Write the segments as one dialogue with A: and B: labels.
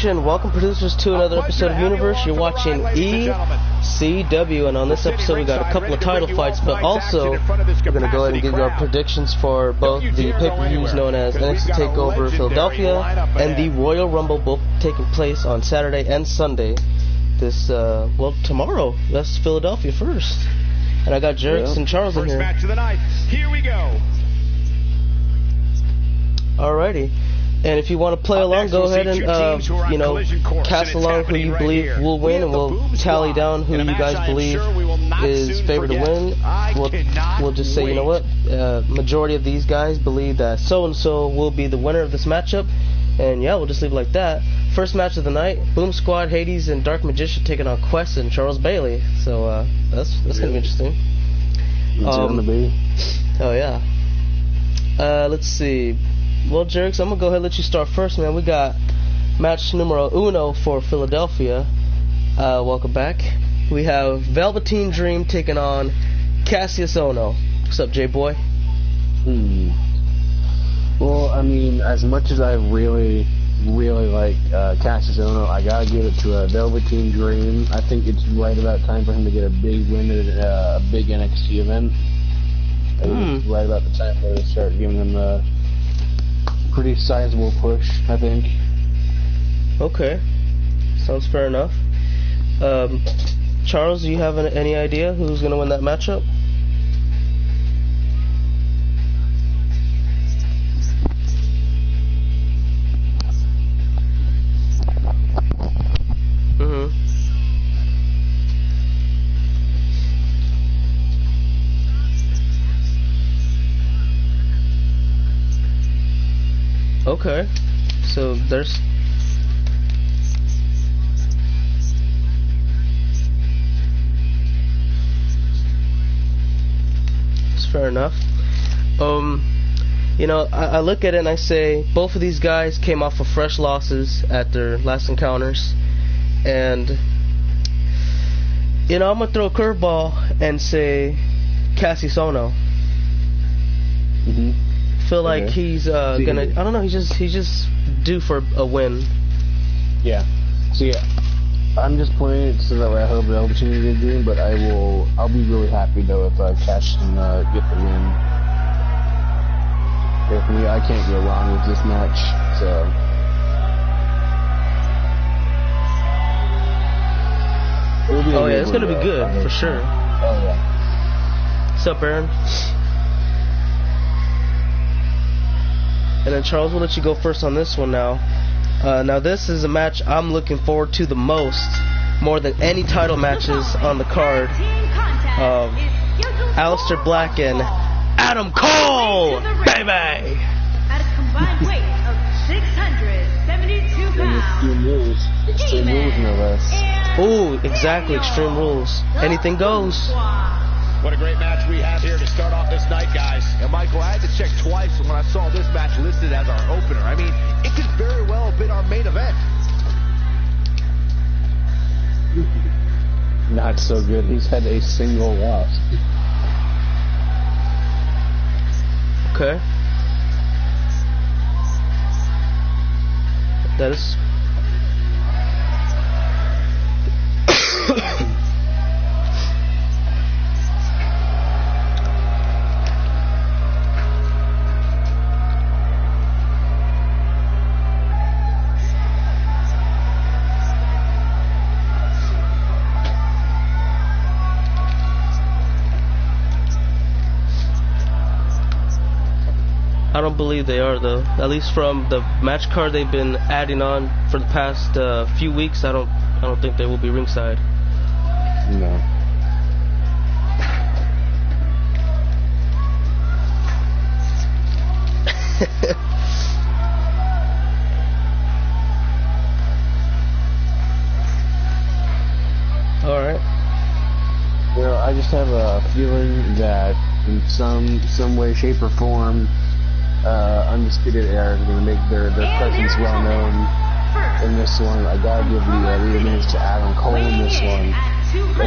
A: Nation, welcome producers to another episode of Universe. You're watching ECW, and on this episode we got a couple of title fights, but also we're going to go ahead and give you our predictions for both the pay-per-views known as NXT TakeOver Philadelphia and the Royal Rumble, both taking place on Saturday and Sunday. Well, tomorrow. That's Philadelphia first. And I got Jerix and Charles in here. First match of the night. Here we go. Alrighty. And if you want to play along, go ahead and, cast along who you believe will win, and we'll tally down who you guys believe is favored to win. We'll just say, you know what, majority of these guys believe that so-and-so will be the winner of this matchup, and yeah, we'll just leave it like that. First match of the night, Boom Squad, Hades, and Dark Magician taking on Quest and Charles Bailey, so that's going to be interesting. Oh, yeah. Let's see. Well, Jerix, I'm going to go ahead and let you start first, man. We got match numero uno for Philadelphia. Welcome back. We have Velveteen Dream taking on Cassius Ohno. What's up, J-Boy?
B: Well, I mean, as much as I really like Cassius Ohno, I got to give it to Velveteen Dream. I think it's right about time for him to get a big win at a big NXT event. I think it's right about the time where they start giving him a pretty sizable push, I think.
A: Okay, sounds fair enough. Charles, do you have any idea who's going to win that matchup? Okay, so there's... It's fair enough. I look at it and I say both of these guys came off of fresh losses at their last encounters, and I'm gonna throw a curveball and say Cassius Ohno. Feel like he's gonna. I don't know. He's just due for a win.
B: Yeah. So yeah, I'm just playing it so that way I hope the opportunity to do, but I'll be really happy though if Cash can get the win. For me, I can't go wrong with this match. So.
A: Oh yeah, it's gonna be good for sure.
B: Oh yeah.
A: What's up, Aaron? And then Charles, we'll let you go first on this one now. Now this is a match I'm looking forward to the most, more than any title matches on the card. Aleister Black and Adam Cole, baby!
C: At a combined weight of 672 pounds.
B: Extreme rules, no less.
A: Ooh, exactly, Extreme Rules. Anything goes.
D: What a great match we have here to start off this night, guys. And Michael, I had to check twice when I saw this match listed as our opener. I mean, it could very well have been our main event.
B: Not so good. He's had a single loss.
A: Okay. That is... I don't believe they are, though. At least from the match card they've been adding on for the past few weeks, I don't think they will be ringside.
B: No.
A: All right.
B: I just have a feeling that in some way, shape, or form, Undisputed Era is going to make their presence well known in this one. I gotta give the advantage to Adam Cole in this one.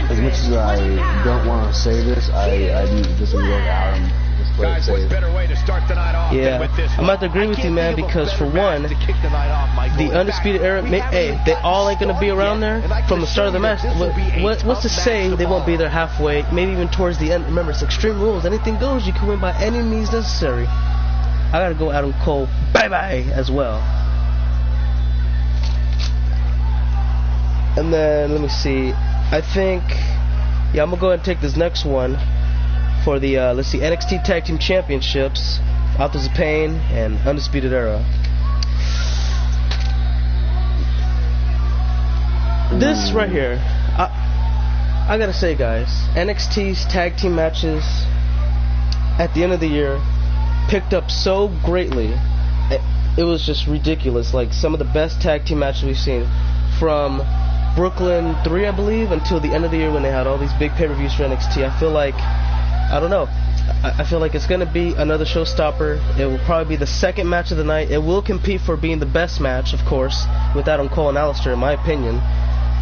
B: As much as I don't want to say this, I just love Adam. Just
D: Guys, what better way to start the night off than with this one?
A: I'm about to agree with you, man, because for one, the Undisputed Era, hey, they all ain't going to be around there from the start of the match. What's to say they won't be there halfway, maybe even towards the end? Remember, it's Extreme Rules. Anything goes. You can win by any means necessary. I got to go Adam Cole bye-bye as well. And then, let me see. I think, yeah, I'm going to go ahead and take this next one for the, let's see, NXT Tag Team Championships, Authors of Pain, and Undisputed Era. This right here, I gotta say, guys, NXT's tag team matches at the end of the year picked up so greatly. It was just ridiculous. Like, some of the best tag team matches we've seen from Brooklyn 3, I believe, until the end of the year when they had all these big pay-per-views for NXT. I feel like, I don't know, I feel like it's going to be another showstopper. It will probably be the second match of the night. It will compete for being the best match, of course, with Adam Cole and Aleister, in my opinion.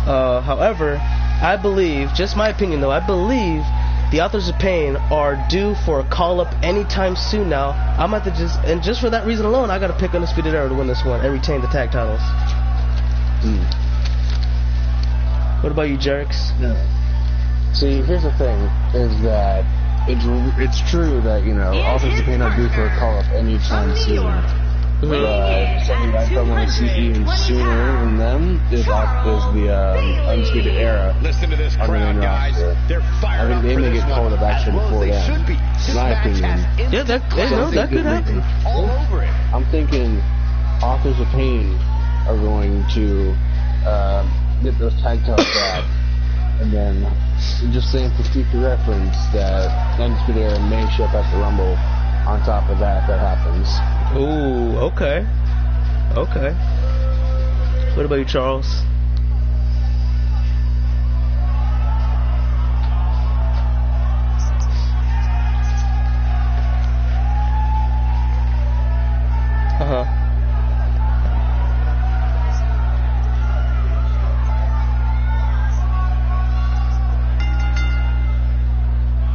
A: However, I believe, just my opinion though, I believe the Authors of Pain are due for a call-up anytime soon now. I'm about to just for that reason alone, I got to pick Undisputed Era to win this one and retain the tag titles. What about you, Jerix?
B: Yeah. See, here's the thing, is that it's true that, you know, Authors of Pain are due for a call-up anytime soon. But something I don't want to see even sooner than them is the Undisputed Era.
D: Listen to this crowd, guys. They're fired up.
B: I think they may get called up actually before that. In my opinion.
A: Yeah, that could happen.
D: All over it.
B: I'm thinking Authors of Pain are going to get those tag titles back, and then just saying for future reference that Undisputed Era may show up at the Rumble on top of that if that happens.
A: Ooh, okay. Okay. What about you, Charles?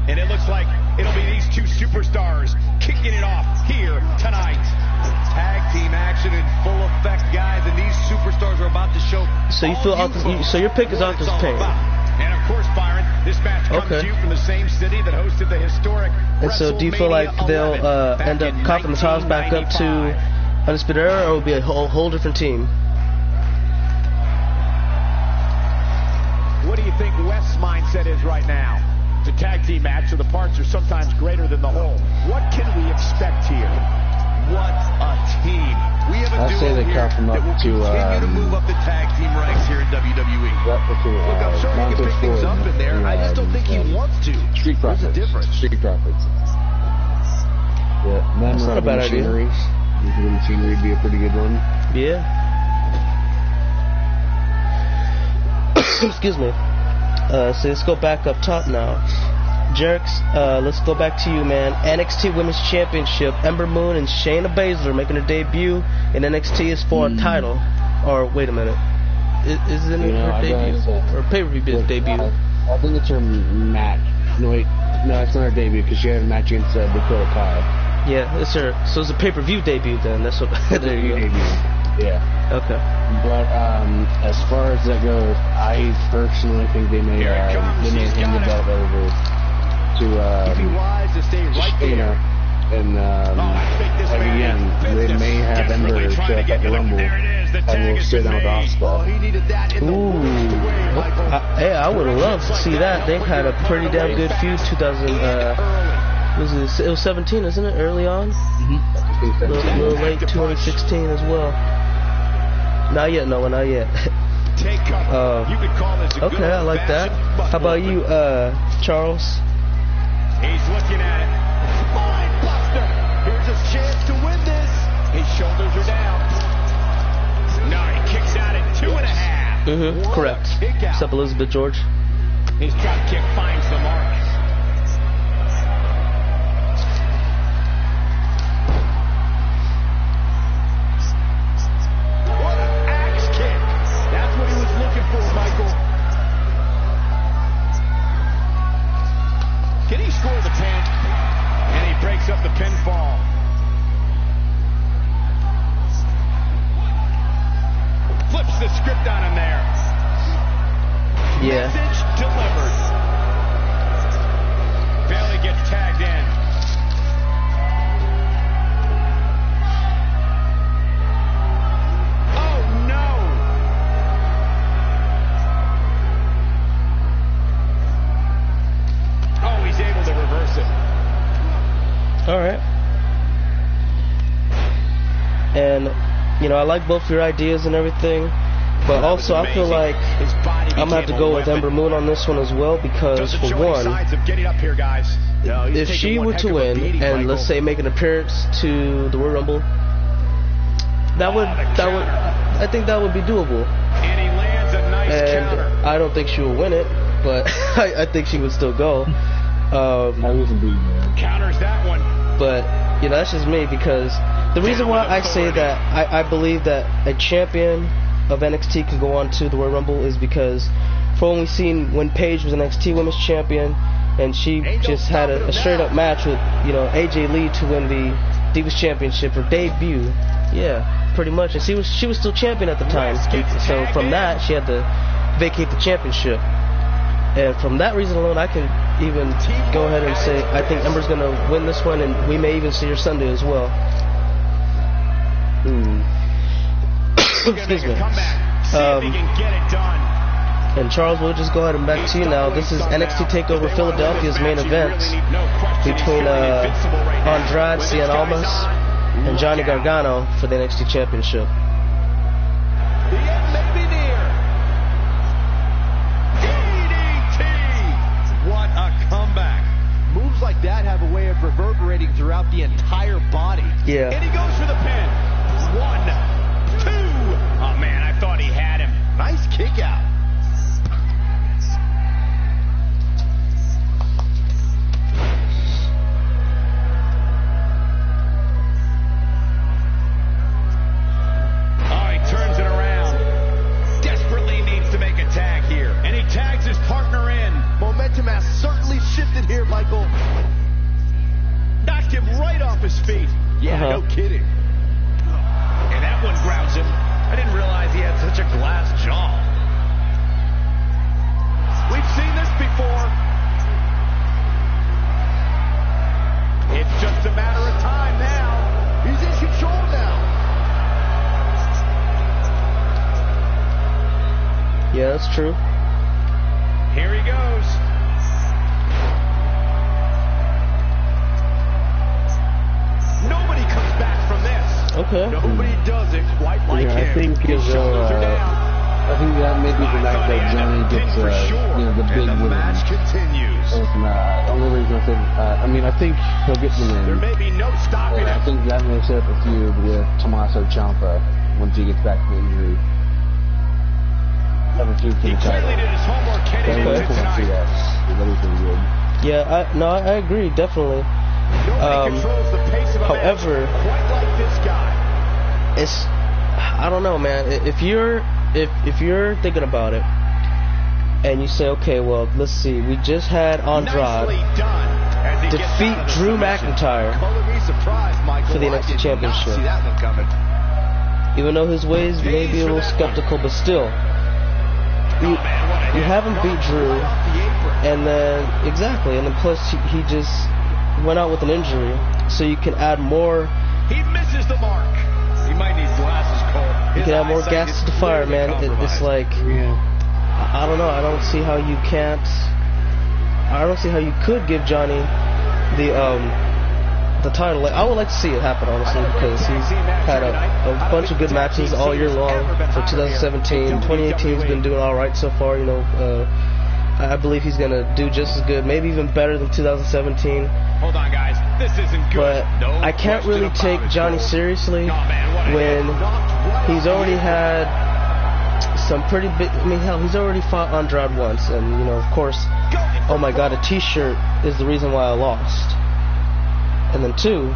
D: And it looks like it'll be these two superstars kicking it off here tonight. Tag team action in full effect, guys, and these superstars are about to show.
A: So you feel so your pick is Authors of Pain.
D: And of course, Byron, this match comes to you from the same city that hosted the historic.
A: And so, do you feel like they'll end up copping the titles back up to Undisputed Era, or will it be a whole different team?
D: What do you think West's mindset is right now? It's a tag team match, so the parts are sometimes greater than the whole. What can we expect here? What a team! We have a duo here that will continue to move up the tag team ranks here in WWE. Look, I'm sure he can pick things up in there. I just don't think he wants to.
B: Street Profits.
D: There's a difference.
B: Street Profits. Yeah,
A: That's not a bad idea.
B: Machinery would be a pretty good one.
A: Yeah. Excuse me. So let's go back up top now. Jerix, let's go back to you, man. NXT Women's Championship. Ember Moon and Shayna Baszler making her debut in NXT is for a title. Or, wait a minute. Is it her debut? Or pay-per-view debut?
B: I think it's her match. No, wait. No, it's not her debut because she had a match against Dakota Kai.
A: Yeah, it's her. So it's a pay-per-view debut then. That's what. There you go.
B: Yeah.
A: Okay.
B: But as far as that goes, I personally think they may hand the belt over to Shayna, and again, they may have Ember show up at the Rumble, and we'll sit down with Asuka.
A: Ooh. Hey, I would love to see that. They've had a pretty damn good feud. It was 17, isn't it? Early on. A little late 2016 as well. Not yet, Noah, not yet. Okay, I like that. How about you, Charles?
D: He's looking at it. Mind buster. Here's a chance to win this. His shoulders are down. No, he kicks out at 2.5.
A: Correct. What's up, Elizabeth George?
D: His drop kick finds the mark. Can he score the 10? And he breaks up off the pinfall. Flips the script on him there.
A: Yeah.
D: Message delivered. Bailey gets tagged in. Oh no! Oh, he's able to reverse it.
A: All right. And you know, I like both your ideas and everything, but also I feel like I'm gonna have to go with Ember Moon on this one as well, because for one, if she were to win and let's say make an appearance to the Royal Rumble, I think that would be doable.
D: And he lands a nice counter.
A: And I don't think she will win it, but I think she would still go.
D: Counters that one.
A: But you know, that's just me, because the reason why I say that I believe that a champion of NXT can go on to the Royal Rumble is because for when we seen when Paige was NXT Women's Champion and she just had a straight up match with, you know, AJ Lee to win the Divas Championship, her debut. Yeah, pretty much. And she was still champion at the time. So from that, she had to vacate the championship. And from that reason alone, I can even go ahead and say I think Ember's going to win this one, and we may even see her Sunday as well. Excuse me. And Charles, we'll just go ahead and back to you now. This is NXT TakeOver Philadelphia's main event between Andrade Cien Almas and Johnny Gargano for the NXT Championship.
D: The end may be near. DDT! What a comeback. Moves like that have a way of reverberating throughout the entire body.
A: Yeah.
D: And he goes for the pin. 1, 2. Oh, man, I thought he had him. Nice kick out. Here, Michael. Knocked him right off his feet. Yeah, no kidding. And that one grounds him. I didn't realize he had such a glass jaw. We've seen this before. It's just a matter of time now. He's in control now.
A: Yeah, that's true.
D: Here he goes. Nobody comes back from this.
A: Okay.
D: Nobody does it quite like him.
B: I think that maybe the night that Johnny gets the big win.
D: The match continues.
B: Only reason I think he'll get the win.
D: There may be no stopping him.
B: I think that may set up a feud with Tommaso Ciampa once he gets back from injury. Have a feud for the title.
D: He clearly did his homework heading into tonight.
A: Yeah, I agree, definitely. However, it's, I don't know, man. If you're thinking about it and you say, okay, well, let's see, we just had Andrade defeat Drew McIntyre for the NXT Championship. Even though his ways may be a little skeptical, but still, you haven't beat Drew, and then plus he just went out with an injury, so you can add more.
D: He misses the mark. He might need glasses, Cole.
A: You can add more gas to the fire, man. It's like, I don't know. I don't see how you can't. I don't see how you could give Johnny the title. Like, I would like to see it happen, honestly, because he's had a bunch of good matches all year long for 2017. 2018's been doing all right so far. You know, I believe he's gonna do just as good, maybe even better than 2017.
D: Hold on, guys. This isn't good.
A: But I can't really take Johnny seriously when he's already had some pretty big. I mean, hell, he's already fought Andrade once, and you know, of course, oh my God, a T-shirt is the reason why I lost. And then 2,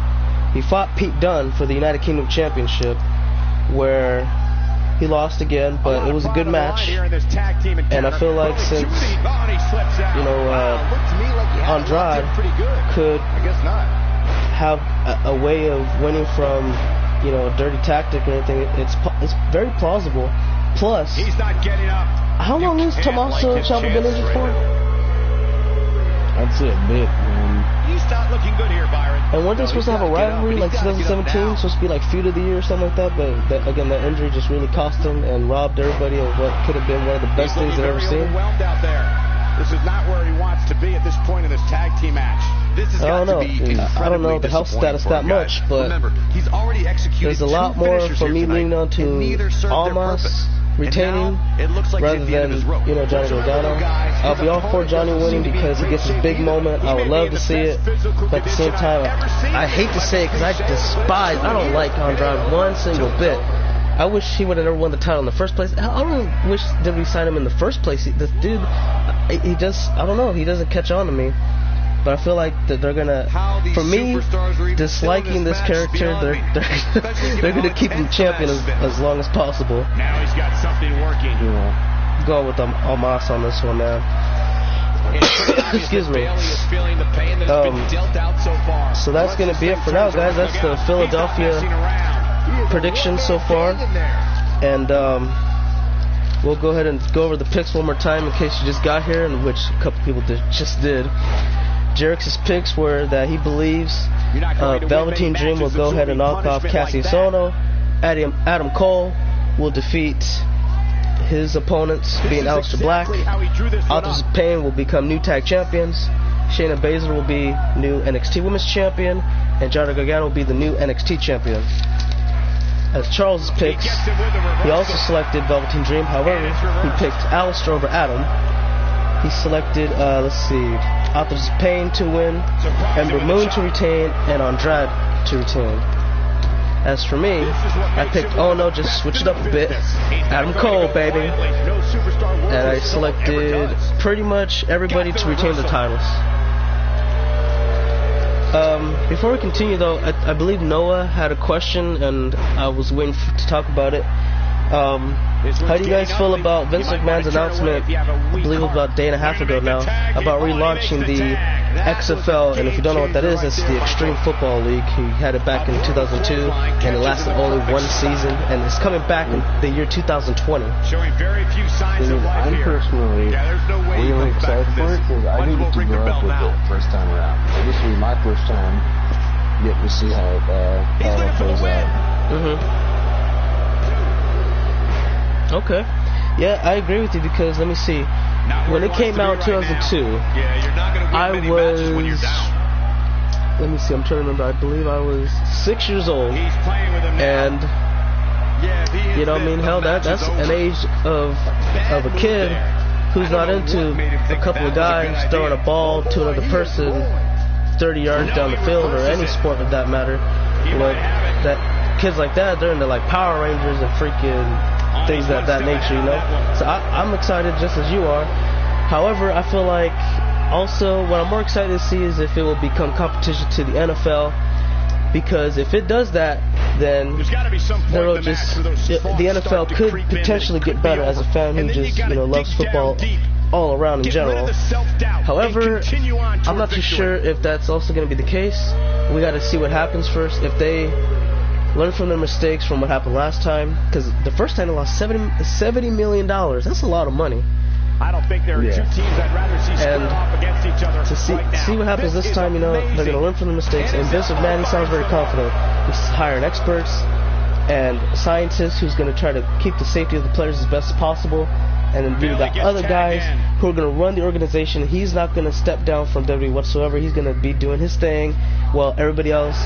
A: he fought Pete Dunne for the United Kingdom Championship, where he lost again, but it was a good match. And I feel like since, you know, Andrade could have a way of winning from, you know, a dirty tactic or anything. It's very plausible. Plus,
D: he's not getting up.
A: How long has Tommaso Ciampa been injured for?
B: I'd say a bit, man.
D: He's not looking good here, Byron.
A: And weren't they supposed to have a rivalry like 2017? Supposed to be like feud of the year or something like that, but again, that injury just really cost him and robbed everybody of what could have been one of the best things they've ever seen.
D: Overwhelmed out there. This is not where he wants to be at this point in this tag team match. This is
A: I don't know the health status that much, but
D: remember, he's already executed
A: there's a lot more for me leaning on to Almas retaining rather than, you know, Johnny Gargano. I'll be all for Johnny winning because he gets his big moment. I would love to see it, but at the same time, I hate to say it because I don't like Andrade one single bit. I wish he would have never won the title in the first place. I don't wish that we signed him in the first place. This dude, he just, I don't know, he doesn't catch on to me. But I feel like that they're gonna, for me, disliking this character, they're gonna keep him champion as long as possible.
D: Now he's got something working.
A: You know, go with Almas on this one, man. Excuse me. So that's gonna be it for now, guys. That's the Philadelphia prediction so far, and we'll go ahead and go over the picks one more time in case you just got here, and which a couple people just did. Jerick's picks were that he believes Velveteen Dream will go ahead and knock off Cassius Ohno. Adam Cole will defeat his opponents, being Aleister Black. Authors of Pain will become new tag champions. Shayna Baszler will be new NXT Women's Champion, and Johnny Gargano will be the new NXT Champion. As Charles' picks, he also selected Velveteen Dream. However, he picked Aleister over Adam. He selected, Authors of Pain to win, Ember Moon to retain, and Andrade to retain. As for me, I picked Ohno, just switch it up a bit. Adam Cole, baby. And I selected pretty much everybody to retain the titles. Before we continue, though, I believe Noah had a question, and I was waiting to talk about it. How do you guys feel about Vince McMahon's announcement, I believe it was about a day and a half ago now, about relaunching the XFL? And if you don't know what that is, it's the Extreme Football League. He had it back in 2002, and it lasted only one season, and it's coming back in the year 2020.
D: Showing very few signs of life
B: I'm personally really excited for it because I didn't get to grow up with it first time around. So this will be my first time getting to see how it plays out.
A: Okay. Yeah, I agree with you because, let me see, when it came out in 2002, I was, let me see, I'm trying to remember, I believe I was 6 years old, and, you know what I mean, hell, that's an age of a kid who's not into a couple of guys throwing a ball to another person 30 yards down the field, or any sport of that matter. You know, that kids like that, they're into like Power Rangers and freaking things of that nature, you know. So I'm excited just as you are. However, I feel like also what I'm more excited to see is if it will become competition to the NFL, because if it does that, then there will just the NFL could potentially get better as a fan who just, you know, loves football all around in general. However, I'm not too sure if that's also going to be the case. We got to see what happens first. If they learn from their mistakes from what happened last time, because the first time they lost $70 million. That's a lot of money.
D: I don't think there are two teams I'd rather see square off against each other.
A: To see what happens this time, you know, they're going to learn from the mistakes. And Vince McMahon, he sounds very confident. He's hiring experts and scientists who's going to try to keep the safety of the players as best as possible. And then we've got other guys who are going to run the organization. He's not going to step down from WWE whatsoever. He's going to be doing his thing while everybody else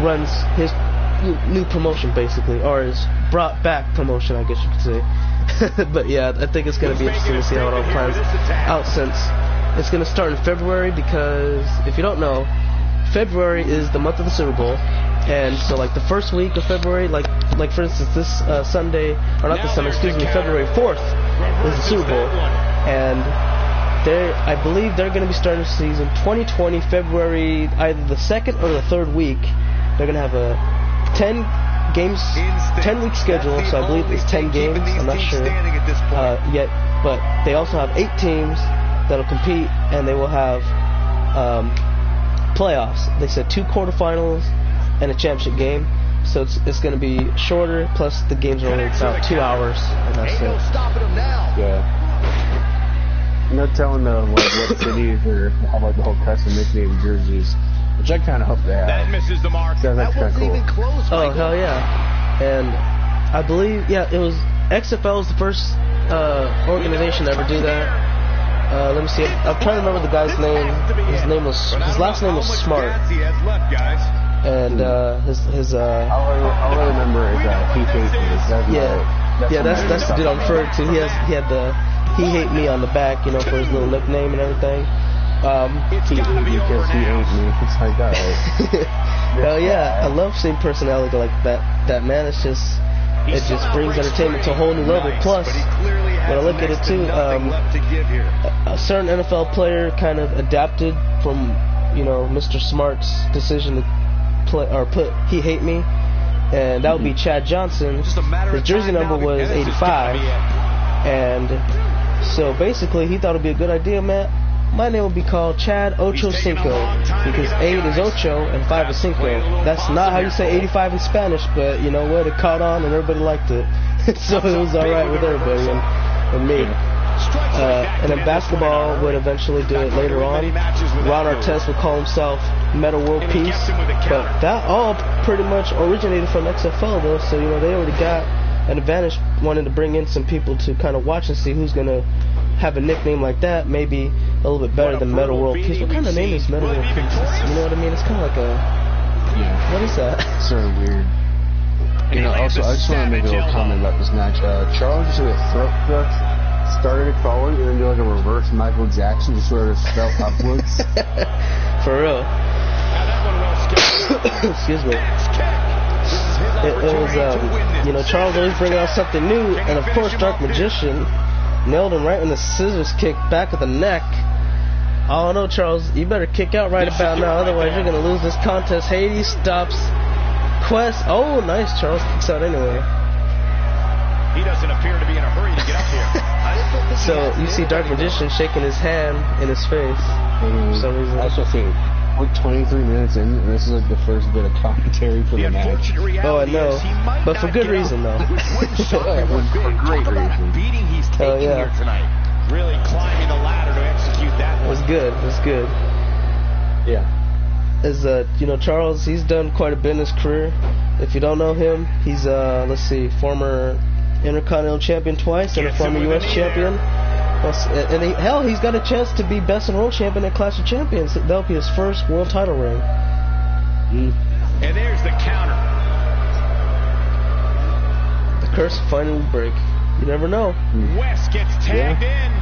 A: runs his new promotion, basically, or his brought back promotion, I guess you could say. But yeah, I think it's going to be interesting to see how it all plans out, since it's going to start in February, because if you don't know, February is the month of the Super Bowl. And so like the first week of February, like for instance this Sunday, or not this Sunday, excuse me, February 4th is the Super Bowl. And I believe they're going to be starting the season 2020 February, either the 2nd or the 3rd week. They're going to have a 10-week schedule, so I believe it's 10 games. I'm not sure yet, but they also have 8 teams that'll compete, and they will have playoffs. They said 2 quarterfinals and a championship game. So it's going to be shorter. Plus the games are only about 2 hours, and that's it.
B: Yeah. No telling what cities or how about the whole custom nickname jerseys, which I kind of hope they have.
D: That misses the mark.
B: That's kind of cool.
A: Oh hell yeah! And I believe it was XFL was the first organization to ever do that. Let me see. I'm trying to remember the guy's name. His last name was Smart. And his
B: all I remember is He Hates Me.
A: That's the dude I'm referring to. He had the He Hate Me on the back, you know, for his little nickname and everything.
B: He hate me because he hates me. It's like that, right?
A: Hell yeah, I love seeing personality like that man. It just brings entertainment to a whole new level. Plus, when I look at it too, a certain NFL player kind of adapted from, you know, Mr. Smart's decision to put He Hate Me, and that would be Chad Johnson. His jersey number was 85, and so basically he thought it'd be a good idea, man. My name would be called Chad Ocho Cinco, because 8 is Ocho and 5 is Cinco. That's not how you say 85 in Spanish, but you know what? It caught on and everybody liked it. So it was alright with everybody and me. And then basketball would eventually do it later on. Ron Artest would call himself Meta World Peace. But that all pretty much originated from XFL though, so you know they already got an advantage wanting to bring in some people to kind of watch and see who's going to have a nickname like that, maybe a little bit better than Meta World Peace. What kind of name is Meta World Peace? You know what I mean? It's kind of like what is that?
B: Sort of weird. You know, also, I just want to make a little comment about this match. Charles just with throat thrust, started it forward, and then do like a reverse Michael Jackson, just sort of fell upwards.
A: For real. Excuse me. It was, you know, Charles always bringing out something new, and of course, Dark Magician nailed him right in the scissors kick back of the neck. I don't know, Charles, you better kick out right about now, otherwise you're going to lose this contest. Hades stops Quest. Oh, nice, Charles kicks out anyway.
D: He doesn't appear to be in a hurry to get up here.
A: So you see Dark Magician shaking his hand in his face for some reason.
B: I also think we're 23 minutes in, and this is like the first bit of commentary for the match.
A: Oh, I know, but for good reason though.
B: For great reason.
D: Beating he's taking here tonight. Really climbing the ladder to execute that.
A: It was good. It was good.
B: Yeah.
A: As you know, Charles, he's done quite a bit in his career. If you don't know him, he's let's see, former Intercontinental Champion twice and a former U.S. Champion. And he's got a chance to be Best in World Champion at Clash of Champions. That'll be his first world title reign.
D: And there's the counter.
A: The curse finally will break. You never know.
D: West gets tagged in.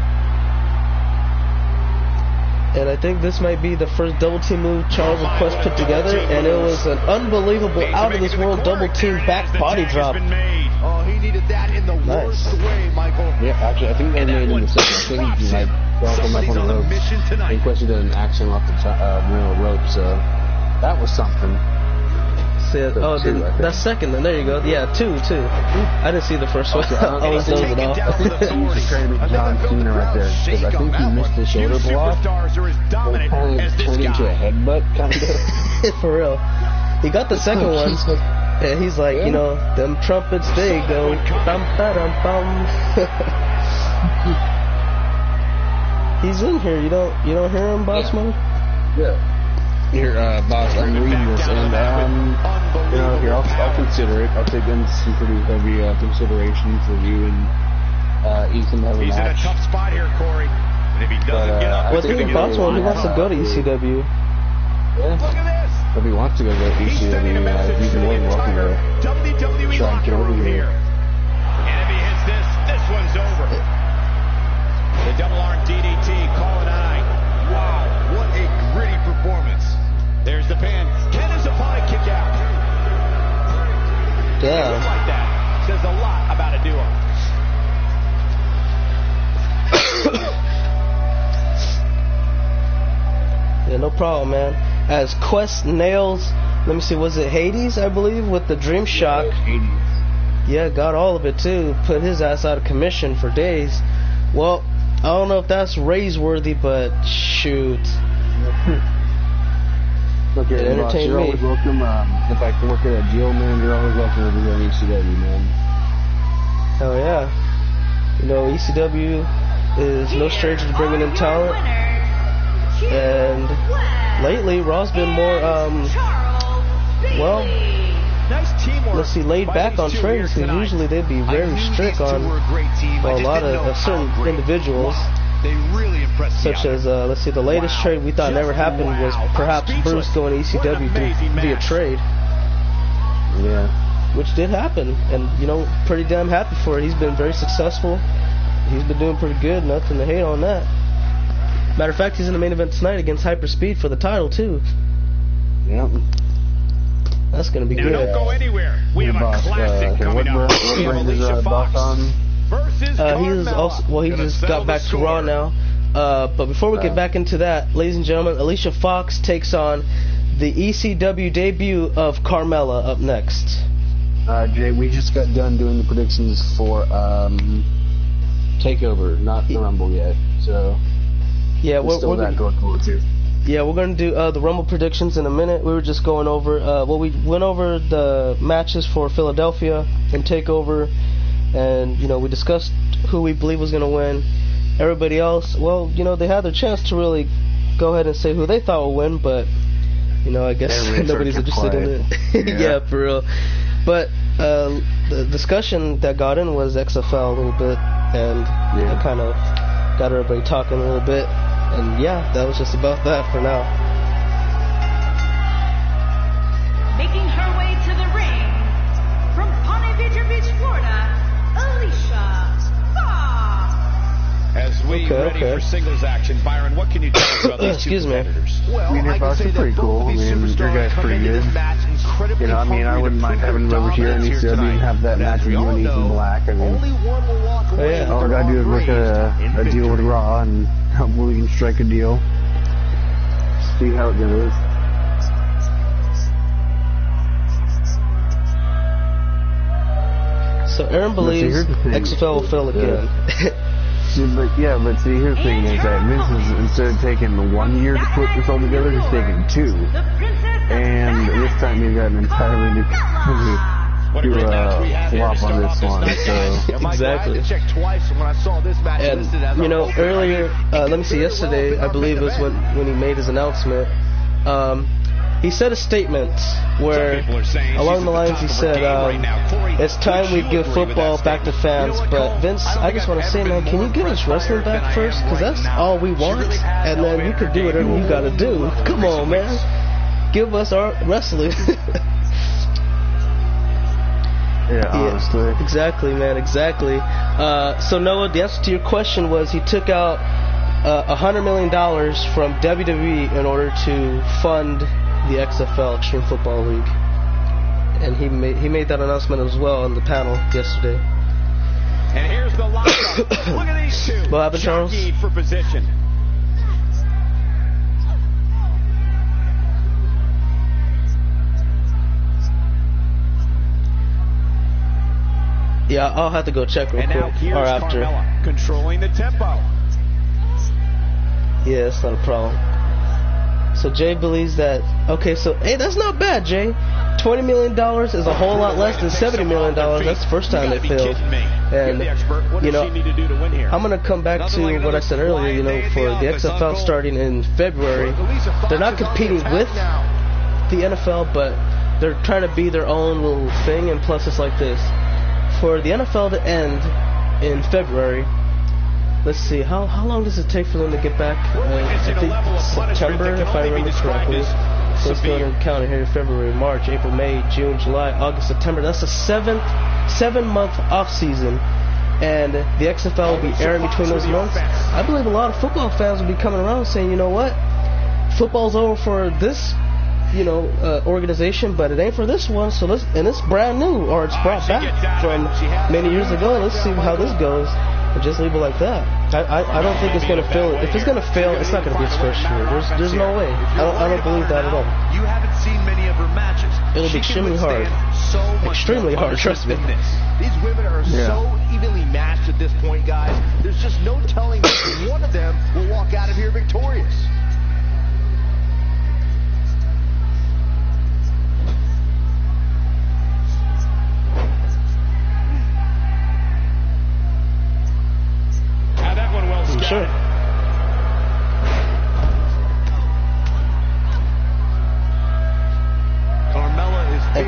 A: And I think this might be the first double team move Charles and Quest put together, and it was an unbelievable out of this world double team back body drop.
D: Oh, he needed that in the worst way, Michael.
B: Yeah, actually, I think they made it in the second. I think he like brought him up on the ropes. And Quest did an action off the middle rope, so that was something.
A: That's second, then there you go. Yeah, two. I didn't see the first one. I was dozing off.
B: I think he's trying to be John Cena right there, because I think he missed the shoulder block. It kind of turned into a headbutt, kind of.
A: For real. He got the second one, and he's like, you know, them trumpets, they go. Bum. He's in here. You don't hear him, Boss Money?
B: Yeah. Here, boss, I'm reading this, and, you know, here, I'll consider it. I'll take in some pretty heavy consideration for you and Ethan to have a match.
D: He's in a tough spot here, Corey. And if he doesn't get up,
A: well, I think Boss Money, he wants to go to ECW.
B: Yeah.
D: Look at this.
B: If he wants to go to ECW, he's more than welcome to
D: WWE
B: try and get over here.
D: And if he hits this one's over. The double arm DDT, call it a night. Wow, what a gritty performance. There's the pin. Ken is upon a kick out.
A: Yeah.
D: Like that says a lot about a duo.
A: Yeah, no problem, man. As Quest nails, let me see, was it Hades, I believe, with the Dream Shock?
B: Hades.
A: Yeah, got all of it too. Put his ass out of commission for days. Well, I don't know if that's raiseworthy, but shoot.
B: Okay,
A: it entertained me.
B: Always welcome. If I can work at a deal, man, you're always welcome over here on ECW, man.
A: Hell yeah. You know, ECW is no stranger to bringing in talent. And lately, Raw's been more, well, let's see, laid back on trades, because usually they'd be very strict on a lot of certain individuals. Such as, let's see, the latest trade we thought never happened was perhaps Bruce going to ECW via trade.
B: Yeah.
A: Which did happen, and, you know, pretty damn happy for it. He's been very successful. He's been doing pretty good. Nothing to hate on that. Matter of fact, he's in the main event tonight against Hyperspeed for the title, too.
B: Yep.
A: That's going to be good.
D: Don't go anywhere. We have a classic coming up.
B: What brand is boss on?
A: He's also, well, he just got back to Raw now. But before we get back into that, ladies and gentlemen, Alicia Fox takes on the ECW debut of Carmella up next.
B: Jay, we just got done doing the predictions for Takeover, not the Rumble yet. So
A: yeah, we're
B: going to.
A: Yeah, we're going to do the Rumble predictions in a minute. We were just going over, we went over the matches for Philadelphia and Takeover, and, you know, we discussed who we believe was going to win. Everybody else, well, you know, they had their chance to really go ahead and say who they thought would win, but, you know, I guess nobody's interested in it. Yeah, for real. But the discussion that got in was XFL a little bit, and it kind of got everybody talking a little bit. And yeah, that was just about that for now.
C: Making her way to the ring from Ponte Vedra Beach, Florida, Alicia Fox.
D: As we ready for singles action, Byron, what can you tell us about these two competitors?
B: Well, I can say pretty cool. I mean, your guy's pretty good. You know, I mean, I wouldn't mind having him over here and have that match with you and Ethan Black. I mean, all I gotta do is work a deal with Raw, and we can strike a deal. See how it goes.
A: So Aaron believes XFL will fail again.
B: But see, here's the thing is that Vince is, instead of taking 1 year to put this all together, he's taking 2. And this time he's got an entirely new flop on this one. So.
A: Exactly. And, you know, earlier, let me see, yesterday, I believe was when he made his announcement, he said a statement where, along the lines, he said, it's time we give football back to fans, but Vince, I just want to say, man, can you give us wrestling back first? Because that's all we want, and then you can do whatever you got to do. Come on, man. Give us our wrestling.
B: Yeah, honestly.
A: Exactly, man, exactly. So, Noah, the answer to your question was he took out $100 million from WWE in order to fund the XFL, Extreme Football League. And he made that announcement as well on the panel yesterday.
D: And here's the lineup. Look at these two.
A: What happened, Charles?
D: For position.
A: Yeah, I'll have to go check real quick. Or after.
D: Carmella, controlling the tempo.
A: Yeah, it's not a problem. So Jay believes that, okay, so, hey, that's not bad, Jay. $20 million is a whole lot less than $70 million. That's the first time they failed. And, you know, I'm going to come back to what I said earlier, you know, for the XFL starting in February. They're not competing with the NFL, but they're trying to be their own little thing, and plus it's like this. For the NFL to end in February, let's see, how long does it take for them to get back? I think September, if I remember correctly. So let's go ahead and count it here. February, March, April, May, June, July, August, September. That's a 7-month off season. And the XFL will be airing between those months. I believe a lot of football fans will be coming around saying, you know what? Football's over for this, you know, organization, but it ain't for this one. So and it's brand new, or it's brought back from many years ago. Let's see how this goes. And just leave it like that. I don't think it's going to fail. If it's going to fail, it's not going to be its first year. There's no way. I don't believe that at all.
D: You haven't seen many of her matches.
A: It'll be extremely hard. Extremely hard, trust me.
D: These women are so evenly matched at this point, guys. There's just no telling which one of them will walk out of here victorious.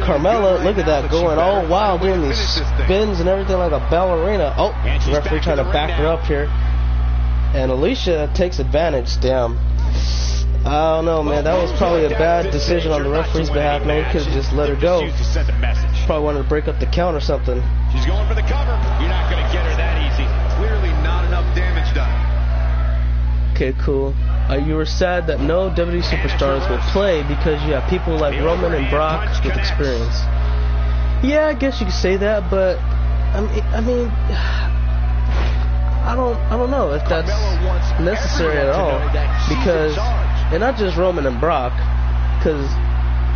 A: Carmella, look at that, going all wild, doing these spins and everything like a ballerina. Oh, the referee trying to back her up here. And Alicia takes advantage. Damn. I don't know, man. That was probably a bad decision on the referee's behalf, man. He could have just let her go. Probably wanted to break up the count or something.
D: She's going for the cover. You're not going to get her that easy. Clearly not enough damage done.
A: Okay, cool. You were sad that no WWE superstars will play because you have people like Roman and Brock with experience. Yeah, I guess you could say that, but I mean, I don't know if that's necessary at all, because, and not just Roman and Brock, because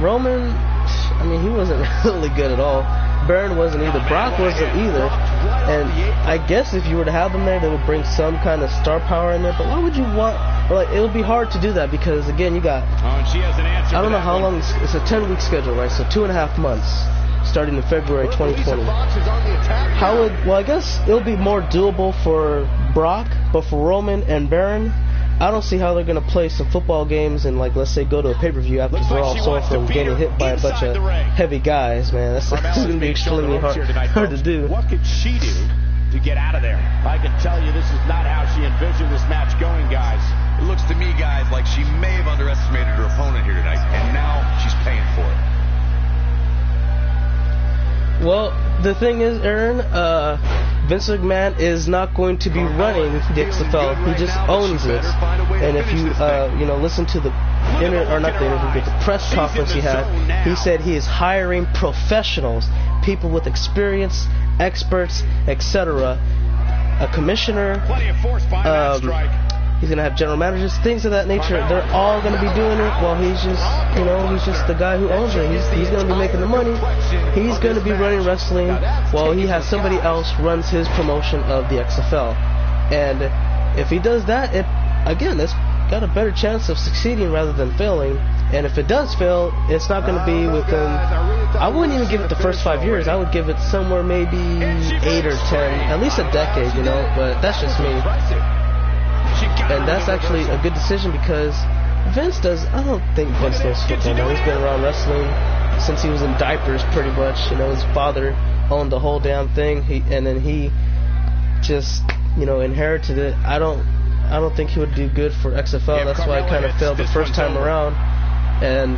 A: Roman, I mean, he wasn't really good at all. Baron wasn't either. Brock wasn't either. And I guess if you were to have them there, they would bring some kind of star power in there. But why would you want? Like, it would be hard to do that because, again, you got. I don't know how long. It's a 10-week schedule, right? So 2.5 months, starting in February 2020. How would? Well, I guess it'll be more doable for Brock, but for Roman and Baron, I don't see how they're going to play some football games and, like, let's say go to a pay-per-view after they're all sore from getting hit by a bunch of heavy guys, man. That's going to be extremely hard to do.
D: What could she do to get out of there? I can tell you this is not how she envisioned this match going, guys.
E: It looks to me, guys, like she may have underestimated her opponent here tonight, and now she's paying for it.
A: Well, the thing is, Aaron, Vince McMahon is not going to be running the XFL. He just owns it. And if you, listen to the the press conference he had, he said he is hiring professionals, people with experience, experts, etc. A commissioner, he's going to have general managers, things of that nature. They're all going to be doing it while he's just the guy who owns it. He's going to be making the money. He's going to be running wrestling while he has somebody else runs his promotion of the XFL. And if he does that, that's got a better chance of succeeding rather than failing. And if it does fail, it's not going to be within, I wouldn't even give it the first 5 years. I would give it somewhere maybe 8 or 10, at least a decade, but that's just me. And that's actually a good decision because I don't think Vince knows football, man. He's been around wrestling since he was in diapers pretty much. His father owned the whole damn thing, and then he just, inherited it. I don't think he would do good for XFL. That's why I kind of failed the first time around. And,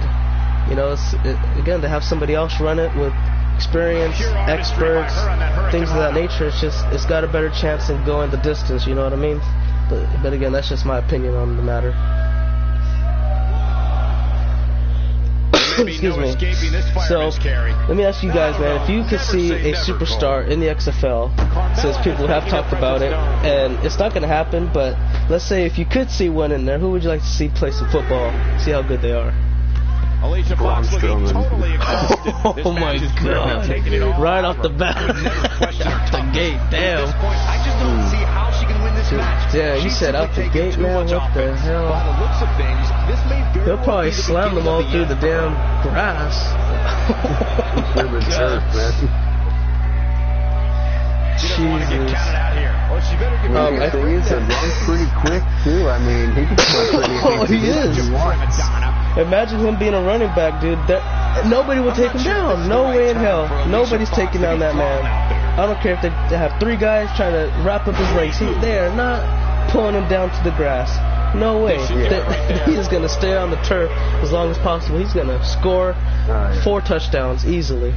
A: again, to have somebody else run it with experience, experts, things of that nature, it's got a better chance of going the distance, you know what I mean? But again, that's just my opinion on the matter. Excuse me. So, let me ask you guys, man, if you could see a superstar in the XFL, since people have talked about it, and it's not going to happen, but let's say if you could see one in there, who would you like to see play some football, see how good they are?
D: Alicia Fox looking totally exhausted.
A: Oh my God! Right off the bat, out the gate, damn.
E: I just don't see how she can win this match.
A: Yeah, you said out the gate, man. What the hell?
E: By the looks of things,
A: they'll probably slam them all through the damn grass. Jesus.
B: I think he's runs pretty quick too. I mean, he can run pretty.
A: He is. Imagine him being a running back, dude. Nobody will take him down. No way in hell. Nobody's taking down that man. I don't care if they have 3 guys trying to wrap up his legs. They are not pulling him down to the grass. No way. He's going to stay on the turf as long as possible. He's going to score 4 touchdowns easily.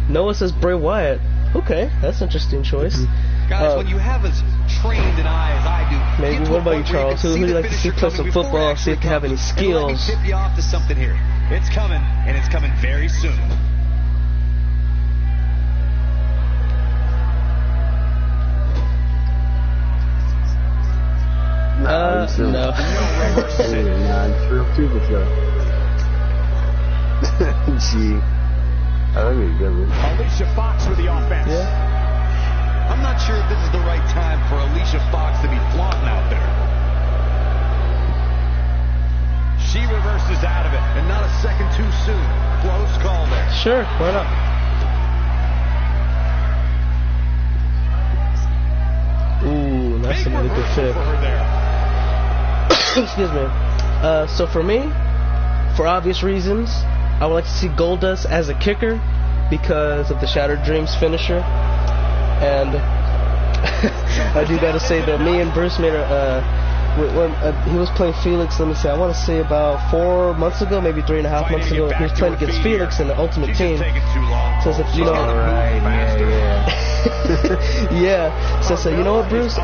A: Noah says Bray Wyatt. Okay, that's an interesting choice.
E: Guys, when you have as trained an eye as I do,
A: maybe. What about you, Charles? Who would you like to see play some football, see if they have any skills?
E: Let me tip you off to something here. It's coming, and it's coming very soon.
B: No. Gee. That would be a good one.
D: Alicia Fox with the offense.
A: Yeah.
E: I'm not sure if this is the right time for Alicia Fox to be flaunting out there. She reverses out of it, and not a second too soon. Close call there.
A: Sure, why not? Ooh, that's another good fit. Excuse me. So for me, for obvious reasons, I would like to see Goldust as a kicker because of the Shattered Dreams finisher. And I do gotta say that me and Bruce made when he was playing Felix, let me say, I want to say about 4 months ago, maybe 3.5 months ago, he was playing against Felix in the Ultimate Team. So it's, you know, yeah. So you know what, Bruce?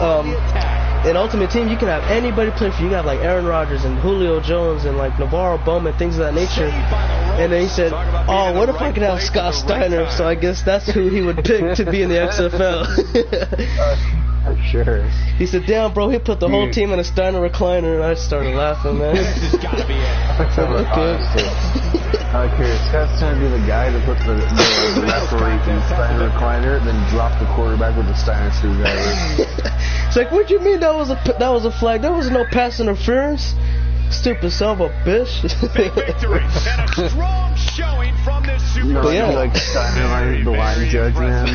A: In Ultimate Team, you can have anybody play for you. You can have like Aaron Rodgers and Julio Jones and like Navarro Bowman, things of that nature. And then he said, "Oh, what if I could have Scott Steiner?" So I guess that's who he would pick to be in the XFL.
B: Sure.
A: He said, "Damn, bro, he put the whole team in a Steiner recliner," and I started laughing, man.
D: This has got to be it.
B: Okay, Scott's trying to be the guy that put the referee in the Steiner recliner, then drop the quarterback with the Steiner screwdriver.
A: It's like, what do you mean that was a flag? There was no pass interference. Stupid son of a bitch.
D: Big victory and a strong showing from this Super Bowl.
B: Yeah, like Steiner, the line judge, man.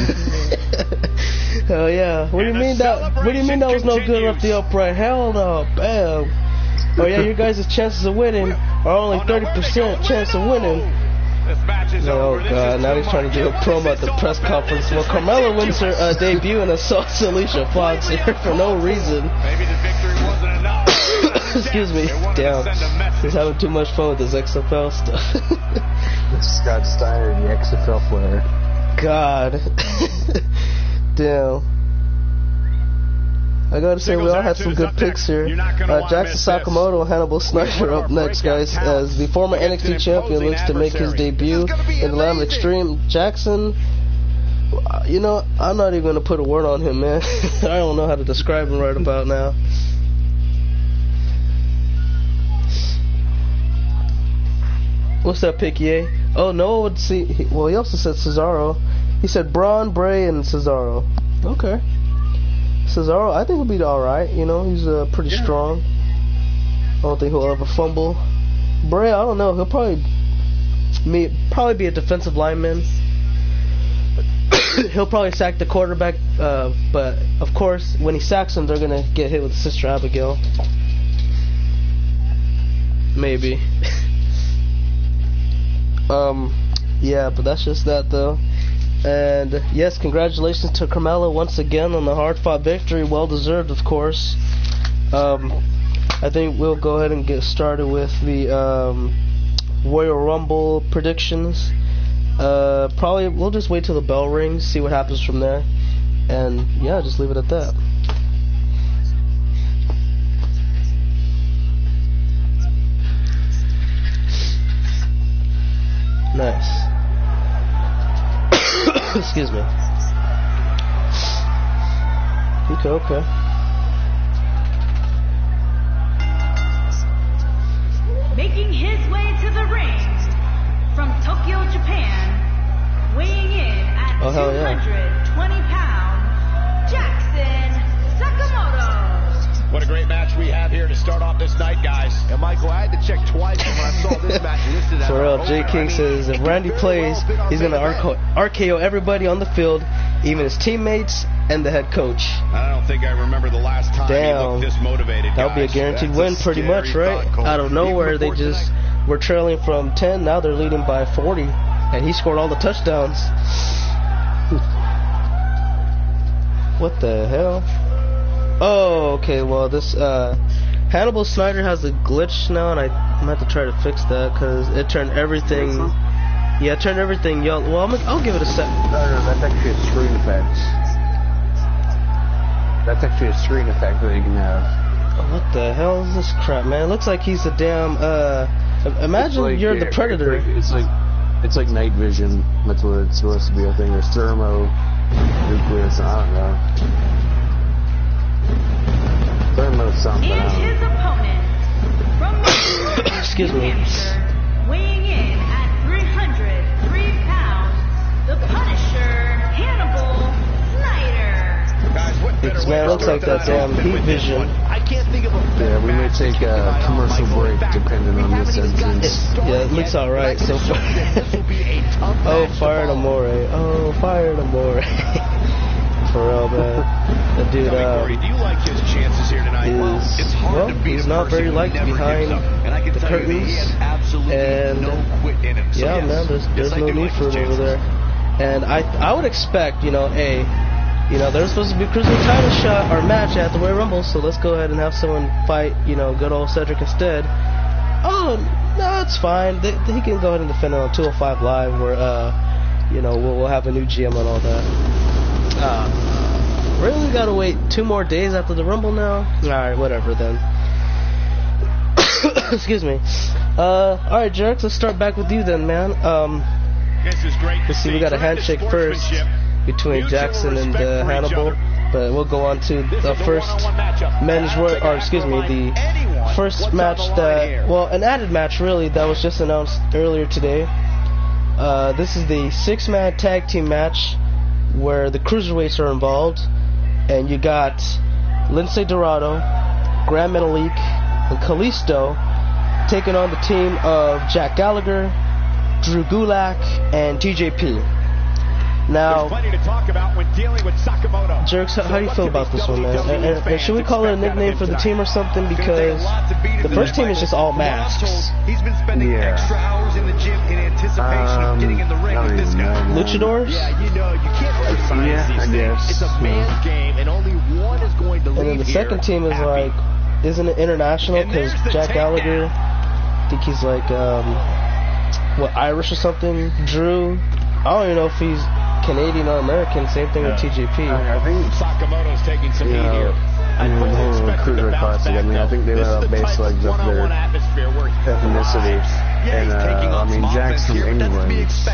A: Hell yeah. What do you mean that was no good off the upright? Hell no. Bam. Oh yeah, your guys' chances of winning are only 30% chance of winning. Oh god, now he's trying to do a promo at the press conference. Well, Carmella wins her debut and assaults Alicia Fox here for no reason.
D: Maybe the victory wasn't enough.
A: Excuse me. Damn. He's having too much fun with this XFL stuff.
B: Scott Steiner, the XFL player.
A: God. Damn. I gotta say, we all had some good picks here. Jackson Sakamoto and Hannibal Snyder up next, guys, as the former NXT champion looks to make his debut in the Lamb Extreme. Jackson, you know, I'm not even gonna put a word on him, man. I don't know how to describe him right about now. What's that pick, Ye? Oh, no, would see. Well, he also said Cesaro. He said Braun, Bray, and Cesaro. Okay. Cesaro, I think he'll be alright. You know, he's pretty strong. I don't think he'll ever fumble. Bray, I don't know. He'll probably be a defensive lineman. He'll probably sack the quarterback. But, of course, when he sacks him, they're going to get hit with Sister Abigail. Maybe. Yeah, but that's just that, though. And yes, congratulations to Carmella once again on the hard-fought victory. Well deserved, of course. I think we'll go ahead and get started with the Royal Rumble predictions. Probably we'll just wait till the bell rings, see what happens from there, and yeah, just leave it at that. Nice. Excuse me. Okay.
C: Making his way to the ring from Tokyo, Japan, weighing in at 220 pounds, Jackson Sakamoto.
D: What a great match we have here to start off this night, guys. And Michael, I had to check twice when I saw this match listed.
A: For real, J King says if Randy plays, he's going to RKO everybody on the field, even his teammates and the head coach.
E: I don't think I remember the last time he looked this motivated,
A: that would be a guaranteed win pretty much, right? Out of nowhere, they just were trailing from 10, now they're leading by 40, and he scored all the touchdowns. What the hell? Oh, okay, well, this, Hannibal Snyder has a glitch now, and I'm gonna have to try to fix that, because it turned everything, yeah, it turned everything yellow. Well, I'll give it a sec.
B: No, that's actually a screen effect. That's actually a screen effect that you can have.
A: What the hell is this crap, man? It looks like he's a damn, imagine like, you're the Predator.
B: It's like night vision, that's what it's supposed to be, I think, or thermonuclear, I don't know.
C: And his opponent from
A: excuse me,
C: weighing in at 303 pounds, the Punisher, Hannibal Snyder.
D: Guys, what better
A: man, it looks like that damn heat vision.
D: I can't think of a
B: yeah, we may take a commercial break depending on this entrance.
A: Yeah, it looks alright so far. Oh, fire Amore. Oh, fire Amore. For real, man. The dude,
E: do you like his chances here tonight?
A: He's not very liked behind the curtains. and
E: no quit in him. So
A: yeah, man, there's no need for it over there. And I would expect, you know, there's supposed to be a cruiserweight title shot or match at the Royal Rumble, so let's go ahead and have someone fight, you know, good old Cedric instead. Oh, no, it's fine. He can go ahead and defend it on 205 Live, where, you know, we'll have a new GM and all that. Really gotta wait 2 more days after the Rumble now? Alright, whatever then. Excuse me. Alright, Jerks, let's start back with you then, man. Let's see, we got a handshake first between Jackson and Hannibal, but we'll go on to the first men's Royal, or excuse me, the first match that, well, an added match really that was just announced earlier today. This is the 6-man tag team match where the cruiserweights are involved, and you got Lince Dorado, Gran Metalik, and Kalisto taking on the team of Jack Gallagher, Drew Gulak, and TJP. Now, Jerks, how do you feel about this one, man? And should we call it a nickname for the team or something? Because the first team is just all masks.
E: He's been spending extra hours in the gym in anticipation of getting in the ring with this guy.
A: Luchadors?
D: Yeah, you know, you can't really finance these things. It's a man's game, and only one is going to leave.
A: And then the second team is like, isn't it international? Because Jack Gallagher, I think he's like, what, Irish or something? Drew, I don't even know if he's Canadian or American. Same thing with TJP.
B: I think
D: Sakamoto's taking some heat here.
B: I mean, the whole Cruiserweight Classic, I mean, I think they were based like their ethnicity. And, I mean, Jack's from England, so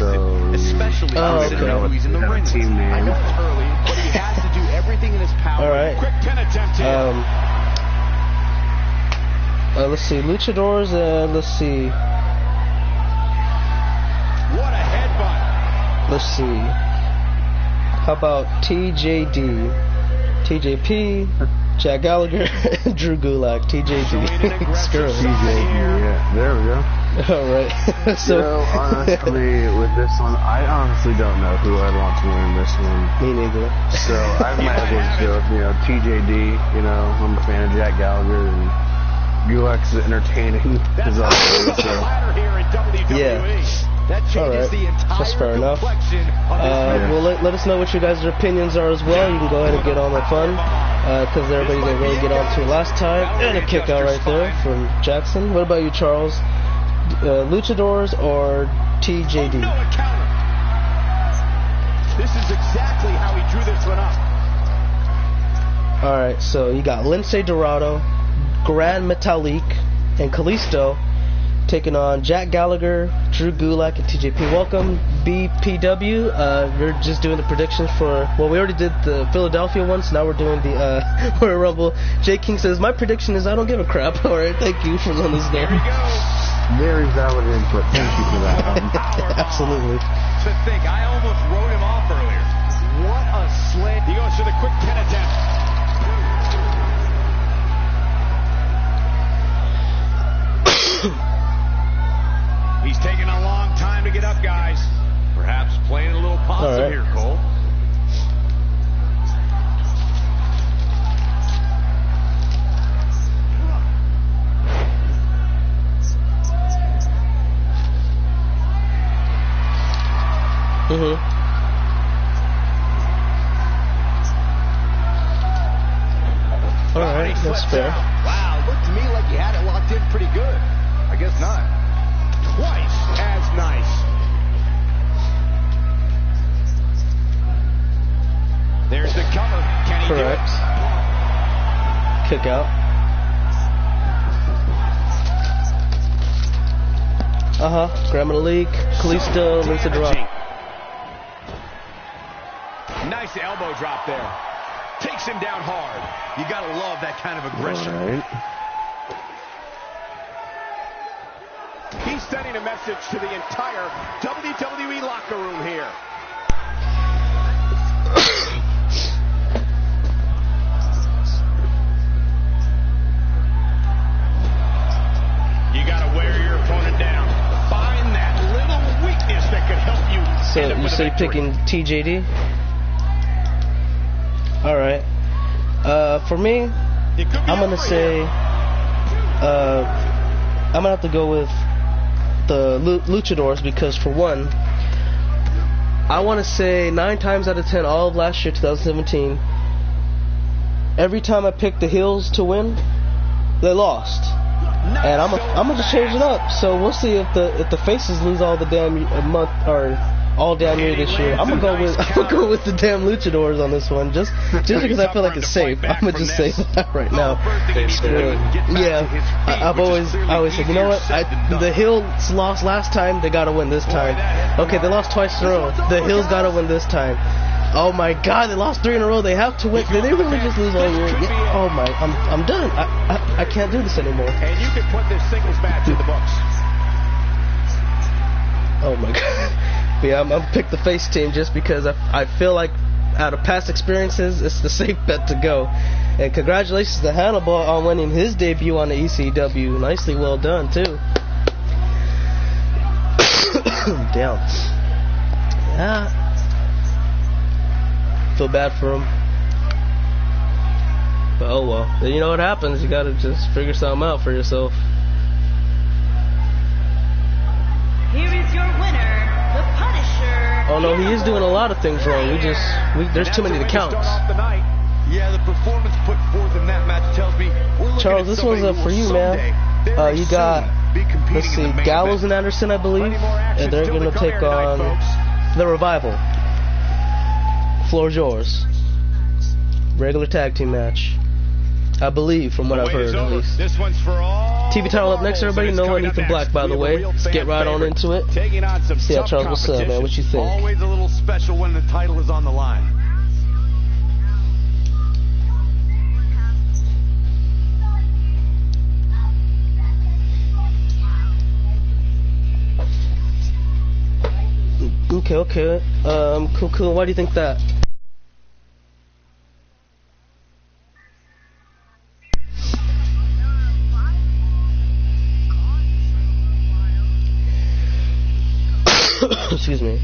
B: I don't know if he's in the ring. Team name.
D: But he has to do everything in his power.
A: Alright.
D: Quick pin attempt here.
A: Let's see, Luchadors, let's see.
D: What a headbutt.
A: Let's see. How about TJD? TJP, Jack Gallagher, Drew Gulak, TJD. Screw it.
B: Yeah, there we go.
A: Alright. So,
B: you know, honestly, with this one, I honestly don't know who I'd want to win this one.
A: Me neither.
B: So, I might as well go with, you know, TJD. You know, I'm a fan of Jack Gallagher, and Gulak's entertaining as always. So.
A: Yeah. Alright, just fair enough. Well, let us know what you guys' opinions are as well. You can go ahead and get on the fun, because everybody didn't really get on to it last time. And a kick out right there from Jackson. What about you, Charles? Luchadors or TJD?
D: This is exactly how he drew this one up.
A: Alright, so you got Lince Dorado, Gran Metalik, and Kalisto taking on Jack Gallagher, Drew Gulak, and TJP. Welcome, BPW. We're just doing the predictions for, well, we already did the Philadelphia one, so now we're doing the Royal Rumble. Jay King says, my prediction is I don't give a crap. Alright, thank you for letting us know.
B: Very valid input. Thank you for that.
A: Absolutely.
D: To think, I almost wrote him off earlier. What a slant. He goes for the quick pin attempt. He's taking a long time to get up, guys. Perhaps playing a little possum here, Cole.
A: Alright, that's fair.
D: Wow, looked to me like you had it locked in pretty good. I guess not. Twice as nice. There's the cover. Can he
A: Correct.
D: do it?
A: Kick out. Gran Metalik, Kalisto, Lince Dorado.
D: Nice elbow drop there. Takes him down hard. You gotta love that kind of aggression.
B: Right.
D: He's sending a message to the entire WWE locker room here. You gotta wear your opponent down. Find that little weakness that could help you.
A: So you say picking TJD? Alright. For me, I'm gonna say I'm gonna have to go with luchadors because, for one, I want to say 9 times out of 10, all of last year, 2017, every time I picked the heels to win, they lost. And I'm gonna just change it up. So we'll see if the faces lose all the damn month or all damn year this year. I'm gonna go with the damn luchadors on this one, just because I feel like it's safe. I'm gonna just say that right now. Yeah, I've always said, you know what? The heels lost last time, they gotta win this time. Okay, they lost twice in a row. The heels gotta win this time. Oh my God, they lost 3 in a row. They have to win. Did they really just lose all year? Yeah. Oh my, I'm done. I can't do this anymore.
D: And you can put this singles match in the books.
A: Oh my God. Yeah, I'm gonna pick the face team just because I feel like out of past experiences, it's the safe bet to go. And congratulations to Hannibal on winning his debut on the ECW. Nicely well done too. Damn. Yeah. Feel bad for him. But oh well. You know what happens, you gotta just figure something out for yourself.
C: Here is your winner, the Punisher.
A: Oh no, he is doing a lot of things wrong. There's too many to count.
E: Yeah, the performance put forth in that match tells me we're looking
A: Charles, this one's up for you, man. You got, let's see, Gallows and Anderson, I believe, and they're gonna take on the Revival. Floor's yours. Regular tag team match, I believe, from what I've heard at least.
D: This one's for all
A: TV title up next, everybody. No one Ethan Black, by the way. Let's get right on into it. Yeah, Charles, what's up, man? What you think?
E: Always a little special when the title is on the line.
A: Okay. Cool. Why do you think that? Excuse me.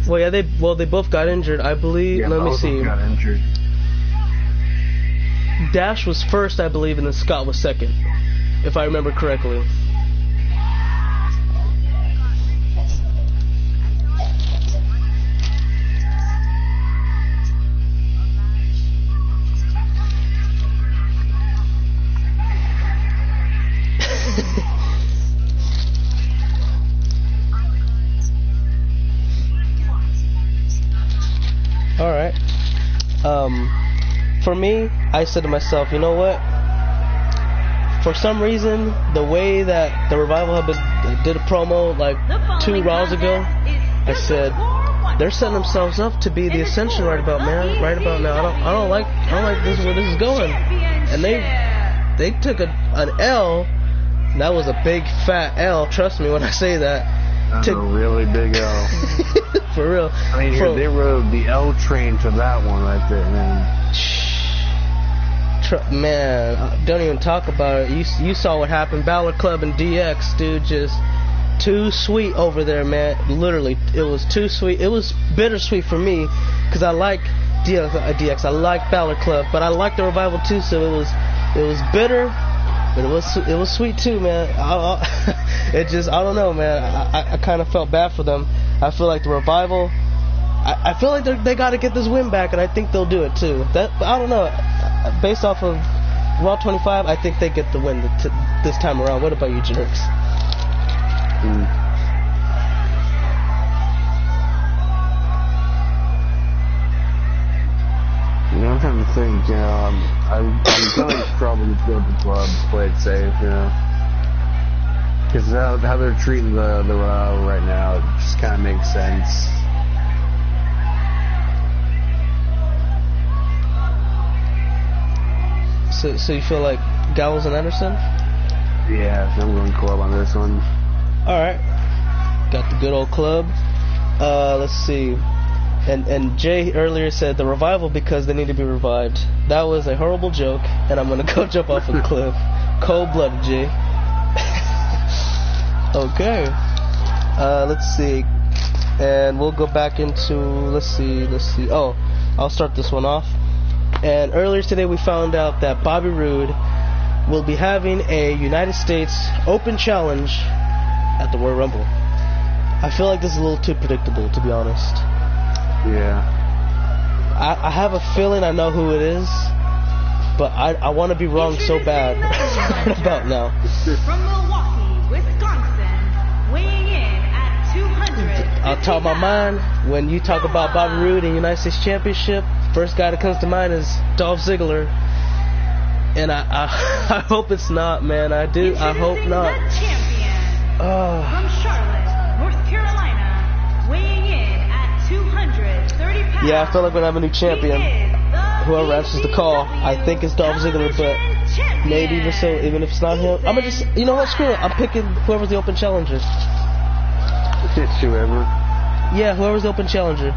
A: Well, yeah, they both got injured, I believe.
B: Yeah,
A: Let me see.
B: Got injured.
A: Dash was first, I believe, and then Scott was second, if I remember correctly. Alright. For me, I said to myself, you know what? For some reason, the way that the Revival did a promo like 2 Raws ago, I said they're setting themselves up to be the Ascension right about now. I don't like this where this is going. And they took an L. And that was a big fat L. Trust me when I say that.
B: That's a really big L.
A: For real.
B: I mean, they rode the L train to that one right there, man.
A: Man, don't even talk about it. You saw what happened. Balor Club and DX, dude, just too sweet over there, man. Literally, it was too sweet. It was bittersweet for me because I like DX. I like Balor Club, but I like the Revival too. So it was bitter, but it was sweet too, man. I don't know, man. I kind of felt bad for them. I feel like the Revival. I feel like they got to get this win back, and I think they'll do it too. I don't know. Based off of Raw 25, I think they get the win this time around. What about you, jerks?
B: I'm trying to think, I'm telling trouble to build the club, play it safe, because how they're treating the Raw right now, it just kind of makes sense.
A: So you feel like Gallows and Anderson?
B: Yeah, I'm going club on this one.
A: Alright. Got the good old club. Let's see. And Jay earlier said the Revival because they need to be revived. That was a horrible joke, and I'm going to go jump off a cliff. Cold-blooded, Jay. Okay. Let's see. And we'll go back into, let's see. Oh, I'll start this one off. And earlier today we found out that Bobby Roode will be having a United States Open Challenge at the Royal Rumble. I feel like this is a little too predictable, to be honest.
B: Yeah.
A: I have a feeling I know who it is, but I want to be wrong so bad right about now.
C: From Milwaukee, Wisconsin, weighing in at 200.
A: I'll talk my mind. When you talk about Bobby Roode and United States Championship, first guy that comes to mind is Dolph Ziggler. And I hope it's not, man. I hope not.
C: From Charlotte, North Carolina, weighing in at 230 pounds.
A: Yeah, I feel like we're gonna have a new champion. Whoever answers the call, I think it's Dolph Ziggler, but maybe even so, even if it's not him, I'm gonna just, you know what, screw it. I'm picking whoever's the Open Challenger.
B: It's whoever.
A: Yeah, whoever's the Open Challenger.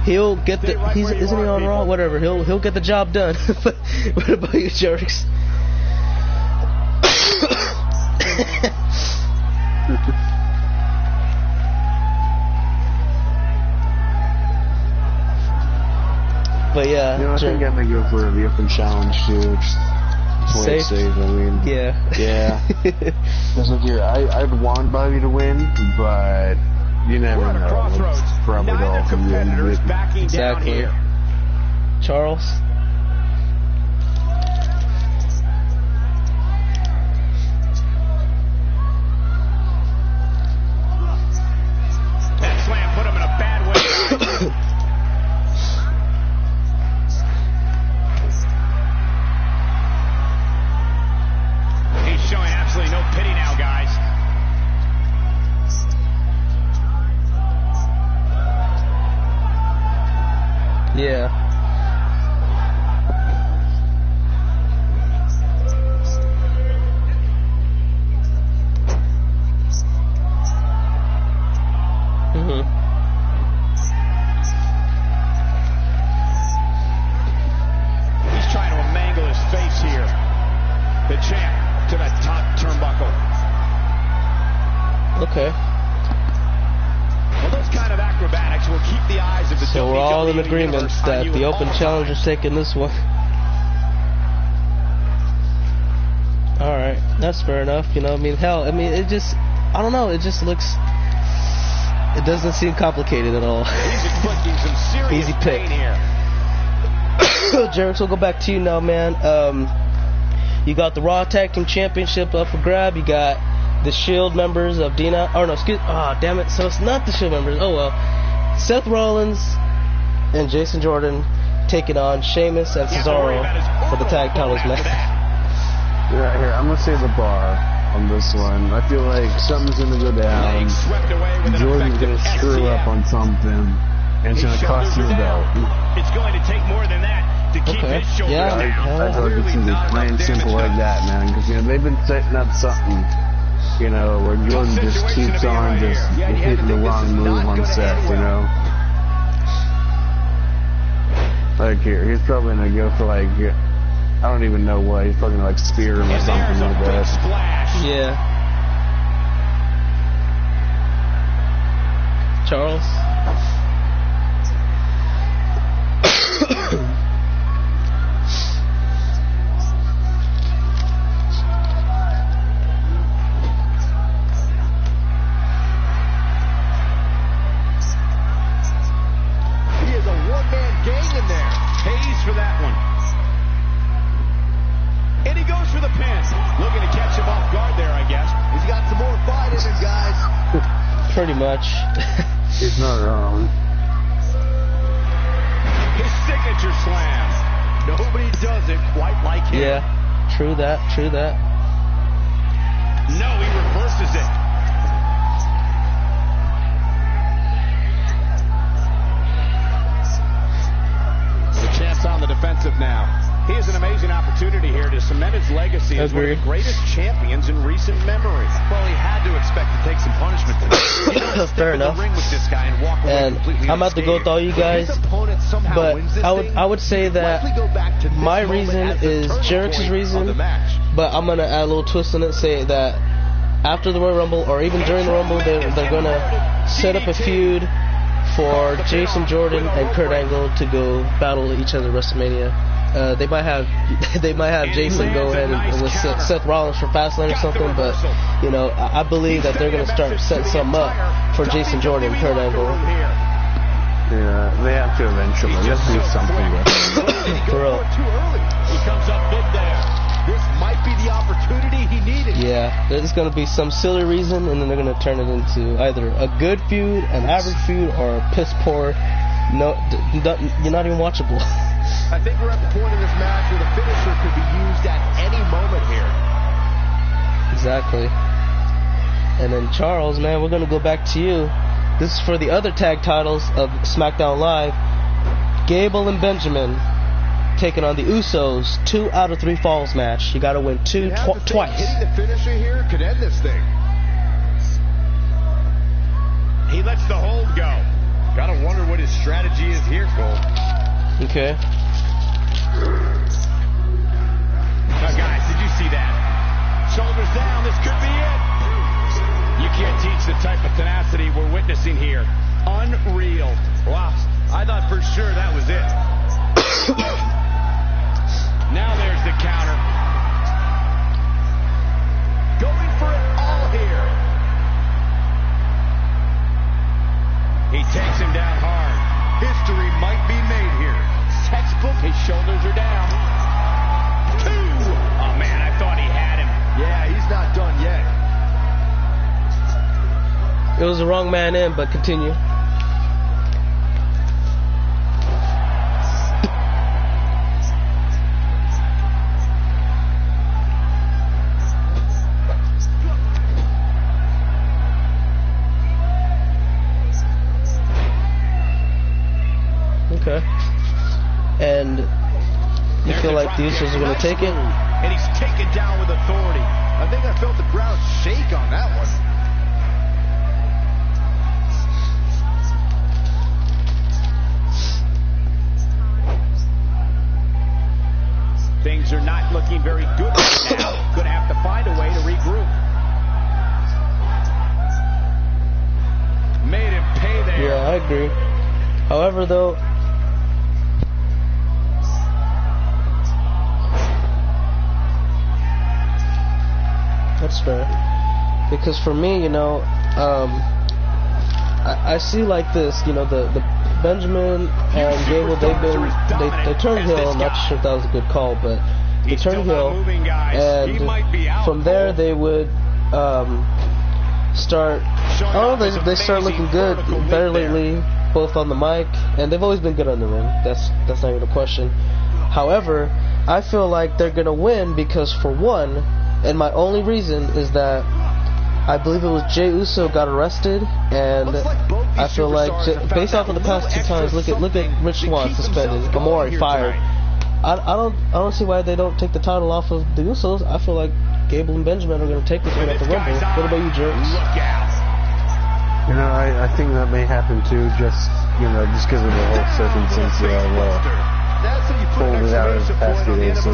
A: He'll get the. Isn't he on Raw? Whatever. He'll get the job done. But what about you, jerks? But yeah,
B: you know, I think I'm gonna go for the Open Challenge too. Play it safe. I mean,
A: yeah.
B: Because look here, I'd want Bobby to win, but you never know. It's probably all competitors
D: backing down here.
A: Charles.
D: That slam put him in a bad way. He's showing absolutely no pity now, guys.
A: Yeah.
D: He's trying to mangle his face here. The champ to that top turnbuckle.
A: Okay.
D: Well, those kind of acrobatics will keep the eyes of the
A: So we're all in agreement that the Open Challenger's taking this one. Alright, that's fair enough, you know, I mean, hell, I mean, it just, I don't know, it just looks, it doesn't seem complicated at all. Easy pick. Jerks, we'll go back to you now, man. You got the Raw Tag Team Championship up for grab, you got the Shield members of Dina, oh no, damn it, so it's not the Shield members, oh well. Seth Rollins and Jason Jordan taking on Sheamus and Cesaro for the tag titles, man.
B: Right here, I'm gonna say the bar on this one. I feel like something's gonna go down. Jordan's gonna screw up on something, and it's gonna cost him the belt.
D: It's going to take more than that to keep his shoulder down.
B: I feel like it's gonna be plain simple like that, man. Because you know they've been setting up something, you know, where Jordan just keeps on just hitting the wrong move on Seth, you know. Like here, he's probably gonna go for like, I don't even know what, he's probably gonna like spear him or something like that.
A: Yeah. Charles?
D: For that one. And he goes for the pin. Looking to catch him off guard there, I guess. He's got some more fight in him, guys.
A: Pretty much.
B: He's not wrong.
D: His signature slam. Nobody does it quite like him.
A: Yeah, true that, true that.
D: No, he reverses it. Champ's on the defensive now. He has an amazing opportunity here to cement his legacy as one of the greatest champions in recent memory. Well, he had to expect to take some punishment today.
A: Fair enough. And I'm about to go with all you guys, but I would say that my reason is Jerick's reason, but I'm gonna add a little twist on it, say that after the Royal Rumble or even during the Rumble, they're gonna set up a feud for Jason Jordan and Kurt Angle to go battle each other at WrestleMania. They might have Jason go ahead and with Seth Rollins for Fastlane or something, but you know, I believe that they're gonna start setting something up for Jason Jordan and Kurt Angle.
B: Yeah, they have to eventually. Just do something with it.
A: For real.
D: He comes up mid there. This might be the opportunity he needed.
A: Yeah, there's going to be some silly reason, and then they're going to turn it into either a good feud, an average feud, or a piss poor. No, you're not even watchable.
D: I think we're at the point in this match where the finisher could be used at any moment here.
A: Exactly. And then Charles, man, we're going to go back to you. This is for the other tag titles of SmackDown Live. Gable and Benjamin taking on the Usos, 2 out of 3 falls match. You got to win twice.
D: Hitting the finisher here could end this thing. He lets the hold go. Gotta wonder what his strategy is here, Cole.
A: Okay.
D: Now, guys, did you see that? Shoulders down. This could be it. You can't teach the type of tenacity we're witnessing here. Unreal. Wow. I thought for sure that was it. Now there's the counter. Going for it all here. He takes him down hard. History might be made here. Textbook. His shoulders are down. 2. Oh, man, I thought he had him. Yeah, he's not done yet.
A: It was the wrong man in, but continue. Okay. And you feel like the Usos are going to take it?
D: And he's taken down with authority. I think I felt the ground shake on that one. Things are not looking very good right now. Gonna have to find a way to regroup. Made him pay there.
A: Yeah, I agree. However, though, that's fair. Because for me, you know, I see like this, you know, the Benjamin and Gable, they turned heel. I'm not sure if that was a good call, but they turned heel, and from there they would start. Oh, they start looking good, better lately, both on the mic, and they've always been good on the ring. That's not even a question. However, I feel like they're gonna win because, for one, and my only reason is that I believe it was Jey Uso got arrested, and I feel like based off of the past 2 times, look at Rich Swann suspended, Amore fired. I don't see why they don't take the title off of the Usos. I feel like Gable and Benjamin are going to take this one at the Rumble. What about you, Jerks?
B: You know, I think that may happen too, just because of the whole circumstance of pulled it out of the past few days. So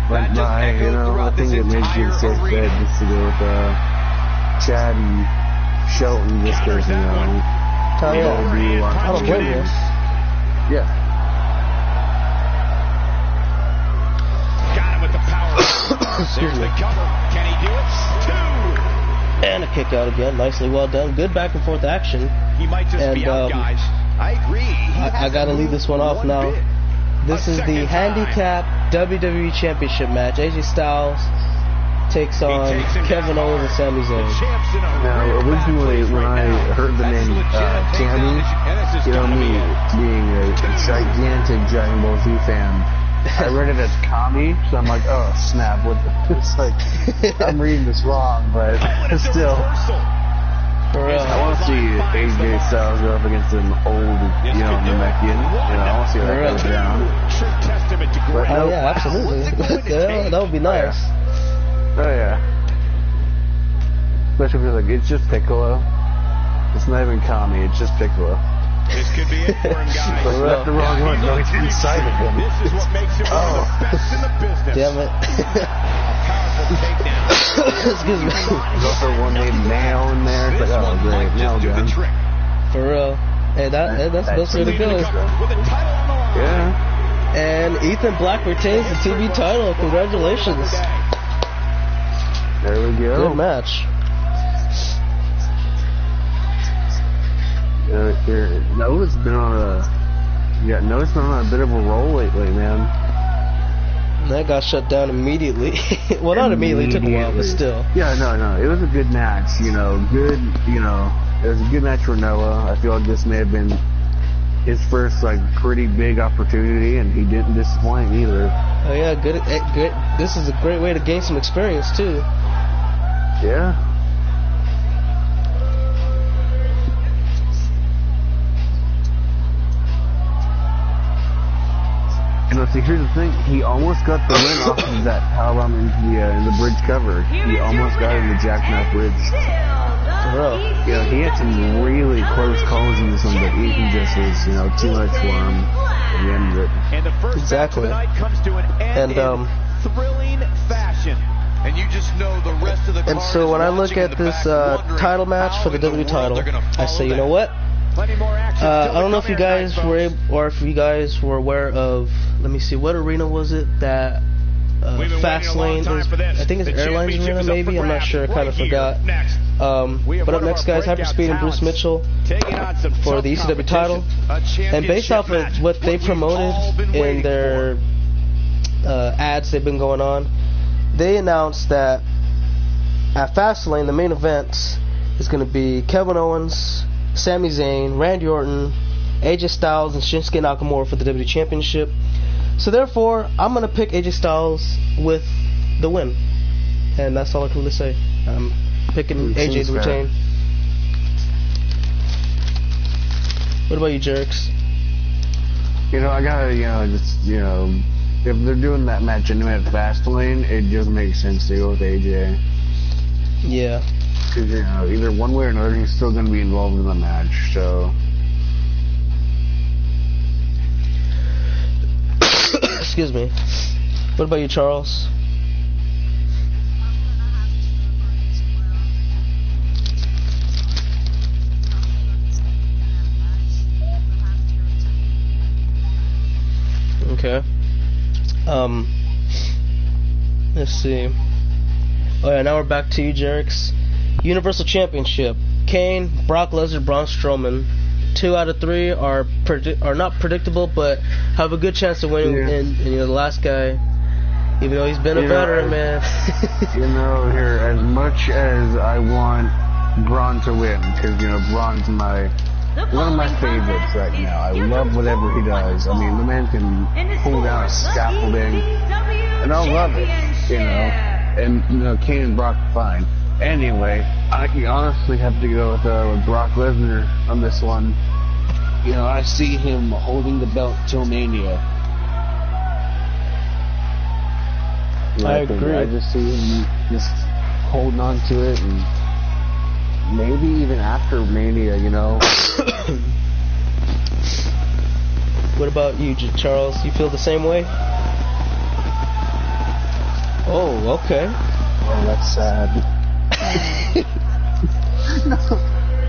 B: but I think it makes you so good just to go with Chad and Shelton just because, I
A: don't blame you.
B: Yeah.
D: Got him with the power. There's the cover. Can he do it? 2.
A: And a kick out again. Nicely well done. Good back and forth action.
D: He might just be out, guys. I agree.
A: I got to leave this one off now. This is the handicap WWE Championship match. AJ Styles takes on Kevin Owens and Sami Zayn.
B: Now, originally, when I heard the name Tammy, me being a gigantic Dragon Ball Z fan, I read it as Kami, so I'm like, oh snap! It's like I'm reading this wrong, but still. I want to see AJ Styles go up against an old, Namekian. I want to see how that goes down. But
A: oh yeah, absolutely. That would be nice.
B: Oh yeah. Especially if it's it's just Piccolo. It's not even Kami, it's just Piccolo.
D: This could be it for him, guys.
B: But that's the wrong one. No, it's inside of him.
D: This is what makes him one of the best in the business.
A: Damn it.
D: Powerful takedown.
A: Excuse me.
B: There's also one named Nail in there. It's like, oh great, nail gun.
A: For real. And that's the best way to go.
B: Yeah.
A: And Ethan Black retains the TV title. Congratulations.
B: There we go.
A: Good match.
B: Noah's been on a bit of a roll lately, man.
A: That got shut down immediately. Well, not immediately. It took a while, but still.
B: Yeah, no. It was a good match. It was a good match for Noah. I feel like this may have been his first, pretty big opportunity, and he didn't disappoint either.
A: Oh, yeah, good. This is a great way to gain some experience, too.
B: Yeah. See, here's the thing. He almost got the win off of that powerbomb in the bridge cover. He almost got it in the jackknife bridge. He had some really close calls in this one, but Ethan just was, too much for him at the end of it.
D: And the first match of the night comes to an end in thrilling fashion. And you just know the rest of the
A: And so when I look at this title match for the WWE title, I say, you know what? I don't know if you guys were aware of. Let me see, what arena was it that Fastlane is? I think it's Airlines Arena, maybe. I'm not sure. I kind of forgot. But up next, guys, Hyperspeed and Bruce Mitchell for the ECW title. And based off of what they promoted in their ads they've been going on, they announced that at Fastlane, the main event is going to be Kevin Owens, Sami Zayn, Randy Orton, AJ Styles, and Shinsuke Nakamura for the WWE Championship. So therefore, I'm going to pick AJ Styles with the win. And that's all I can really say. I'm picking AJ to retain. What about you, Jerks?
B: I gotta, if they're doing that match anyway at Fastlane, it just makes sense to go with AJ.
A: Yeah.
B: Because, either one way or another, he's still going to be involved in the match, so...
A: Excuse me. What about you, Charles? Okay. Let's see. Oh yeah, now we're back to you, Jerix. Universal Championship. Kane, Brock Lesnar, Braun Strowman. 2 out of 3 are not predictable, but have a good chance of winning.
B: Yeah.
A: And the last guy, even though he's been a veteran, man.
B: Here, as much as I want Braun to win, because Braun's one of my favorites right now. I love whatever he does. I mean, the man can pull down a scaffolding, and I love it. And Kane and Brock are fine. Anyway, I honestly have to go with Brock Lesnar on this one. I see him holding the belt till Mania.
A: I agree.
B: I just see him just holding on to it, and maybe even after Mania,
A: What about you, Charles? You feel the same way? Oh, okay.
B: Oh, that's sad.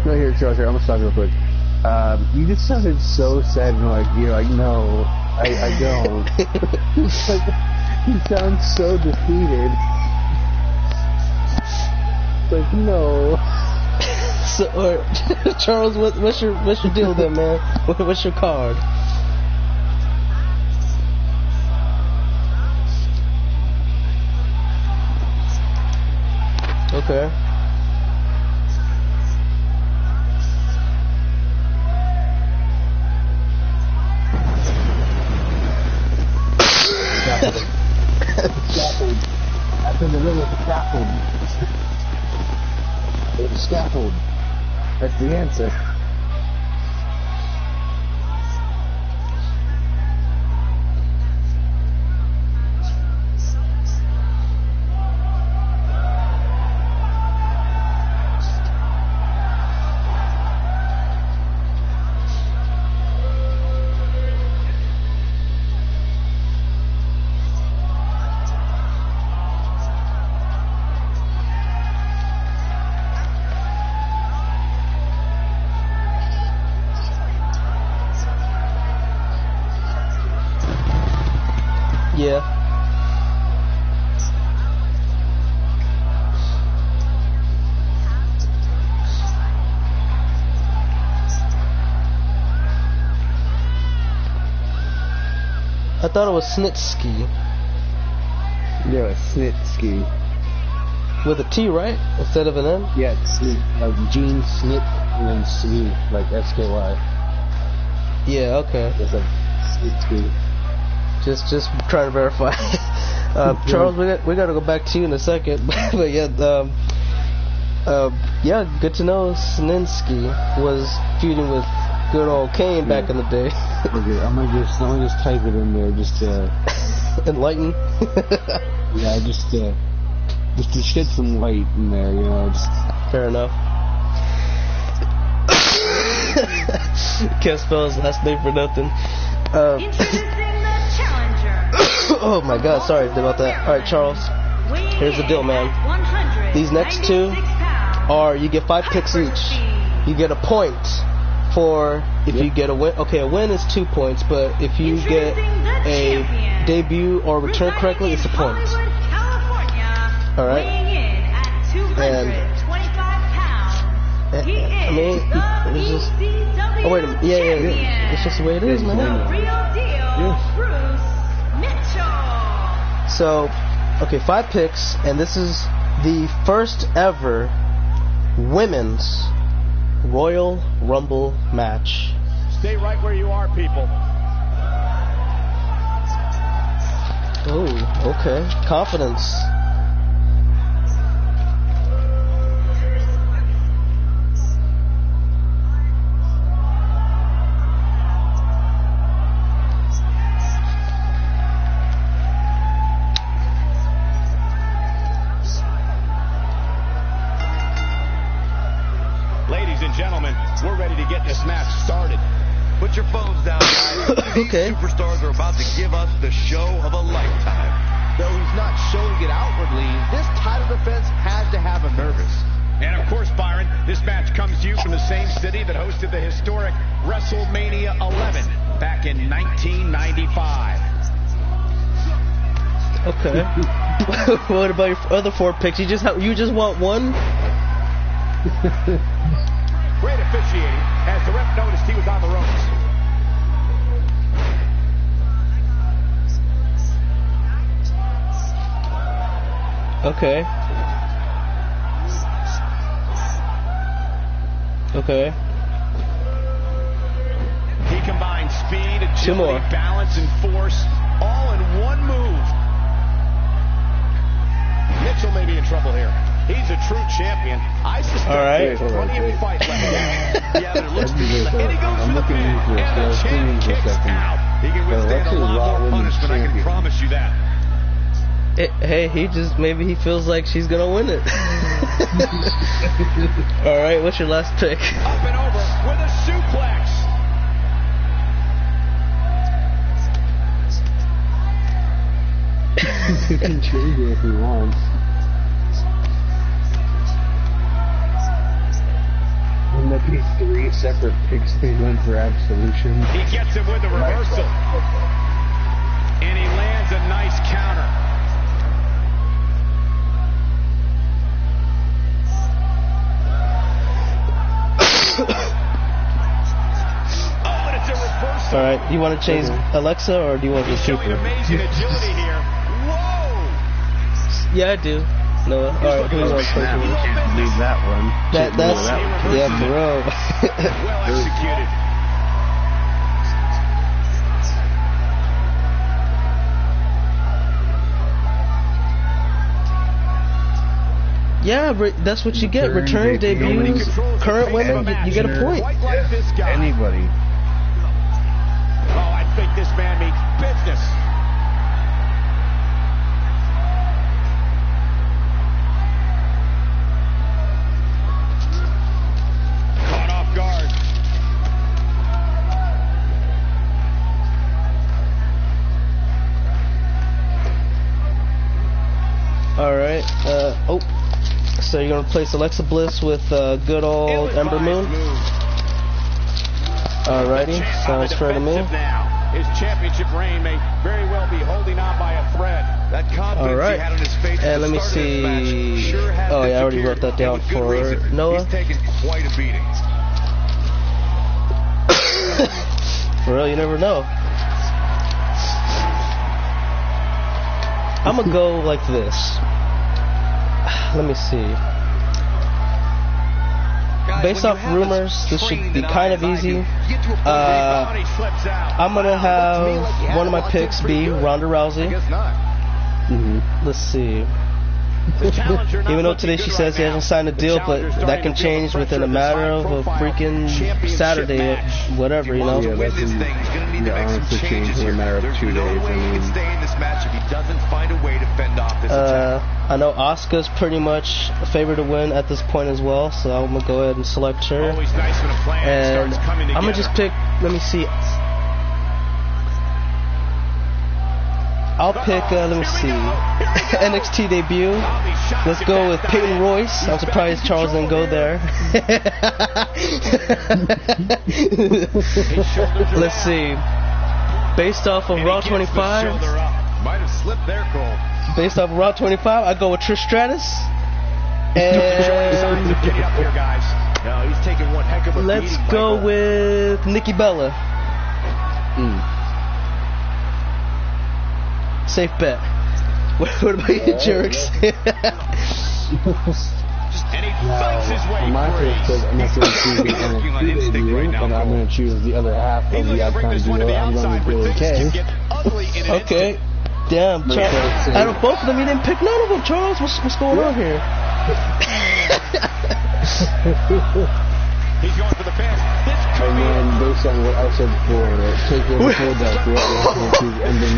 B: No, here, Charles, I'm gonna stop real quick. You just sounded so sad and no, I don't. You sound so defeated. No.
A: So, Charles, what's your deal then, man? What's your card? Okay.
B: Scaffold. That's in the middle of the scaffold. There's a scaffold. That's the answer.
A: Yeah. I thought it was Snitsky.
B: Yeah, Snitsky.
A: With a T, right? Instead of an N?
B: Yeah, it's like Gene Snit and then Sky, like SKY.
A: Yeah, okay.
B: It's like Snitsky.
A: Just trying to verify. Charles, we gotta go back to you in a second. But yeah, yeah, good to know Snitsky was feuding with good old Kane back in the day.
B: Okay, I'm gonna just type it in there, just
A: enlighten.
B: Yeah, just to shed some light in there, you know. Just
A: fair enough. Can't spell his last name for nothing.
C: Introducing the challenger.
A: Oh my God, sorry about that. All right, Charles. Here's the deal, man. These next two are you get 5 picks each. You get a point for if you get a win. Okay, a win is 2 points, but if you get a debut or return correctly, it's a point. All right. And I mean, it's just. Oh wait a minute. Yeah. It's just the way it is, man.
C: Yeah.
A: So, okay, 5 picks, and this is the first ever women's Royal Rumble match.
D: Stay right where you are, people.
A: Oh, okay. Confidence.
D: Gentlemen, we're ready to get this match started.
E: Put your phones down, guys.
A: Okay.
E: These superstars are about to give us the show of a lifetime.
F: Though he's not showing it outwardly, this title defense has to have him nervous.
D: And of course, Byron, this match comes to you from the same city that hosted the historic WrestleMania 11 back in 1995.
A: Okay. What about your other 4 picks? You just want one?
D: Great officiating, as the ref noticed he was on the ropes.
A: Okay. Okay.
D: He combines speed, agility, balance, and force, all in one move. Mitchell may be in trouble here. He's a true champion. I suspect there's plenty of fight left.
E: Yeah, but it looks to me like...
D: And he goes for the pin, and the champ kicks out. He can withstand a lot more punishment, I can promise you that.
A: Hey, maybe he feels like she's gonna win it. Alright, what's your last pick?
D: Up and over with a suplex.
B: You can change it if you want. Wouldn't that be 3 separate picks they went for absolution?
D: He gets him with a reversal. And he lands a nice counter. Oh, and it's a reversal.
A: Alright, do you want to change Alexa or do you want the super?
D: Showing amazing agility here. Whoa!
A: Yeah, I do. Noah. Alright, who wants to
B: Leave that one.
A: That's yeah, bro.
D: Well executed.
A: Yeah, that's what you get. Return debuts, current women, you get a point.
B: Anybody.
D: Oh, I think this man means business. Caught off guard.
A: Alright, oh. So you're gonna replace Alexa Bliss with good old Ember Moon? Alrighty, sounds fair to me.
D: his championship reign may very well be holding on by a thread.
E: That confidence he had on his face.
A: And let me see.
E: Sure
A: Oh yeah, I already wrote that down for Noah.
E: He's taken quite a beating.
A: For real, you never know. I'm gonna go like this. Let me see. Based off rumors, this should be kind of easy. I'm gonna have one of my picks be Ronda Rousey. Let's see. Even though today she says he hasn't signed a deal, but that can change within a matter of a freaking Saturday, whatever, you know.
B: Yeah, that can honestly change in a matter of 2 days.
A: I know Asuka's pretty much a favorite to win at this point as well, so I'm gonna go ahead and select her. And I'm gonna just pick. Let me see. I'll pick, let me see, NXT debut. Let's go with Peyton Royce. I'm surprised Charles didn't go there. Let's see. Based off of Raw 25. Based off of Raw 25, I go with Trish Stratus. And let's go with Nikki Bella. Safe bet. What about you, jerks?
B: My first pick, I'm not going to choose the NXT debut, but I'm going to choose the other half of the Icon duo. I'm going with Billy Kay.
A: Okay. Damn, Charles. Out of both of them, you didn't pick none of them, Charles. What's going on here?
D: He's going for the fans.
B: And then, based on what I said before, Takeover Philadelphia, I'm going to choose Ember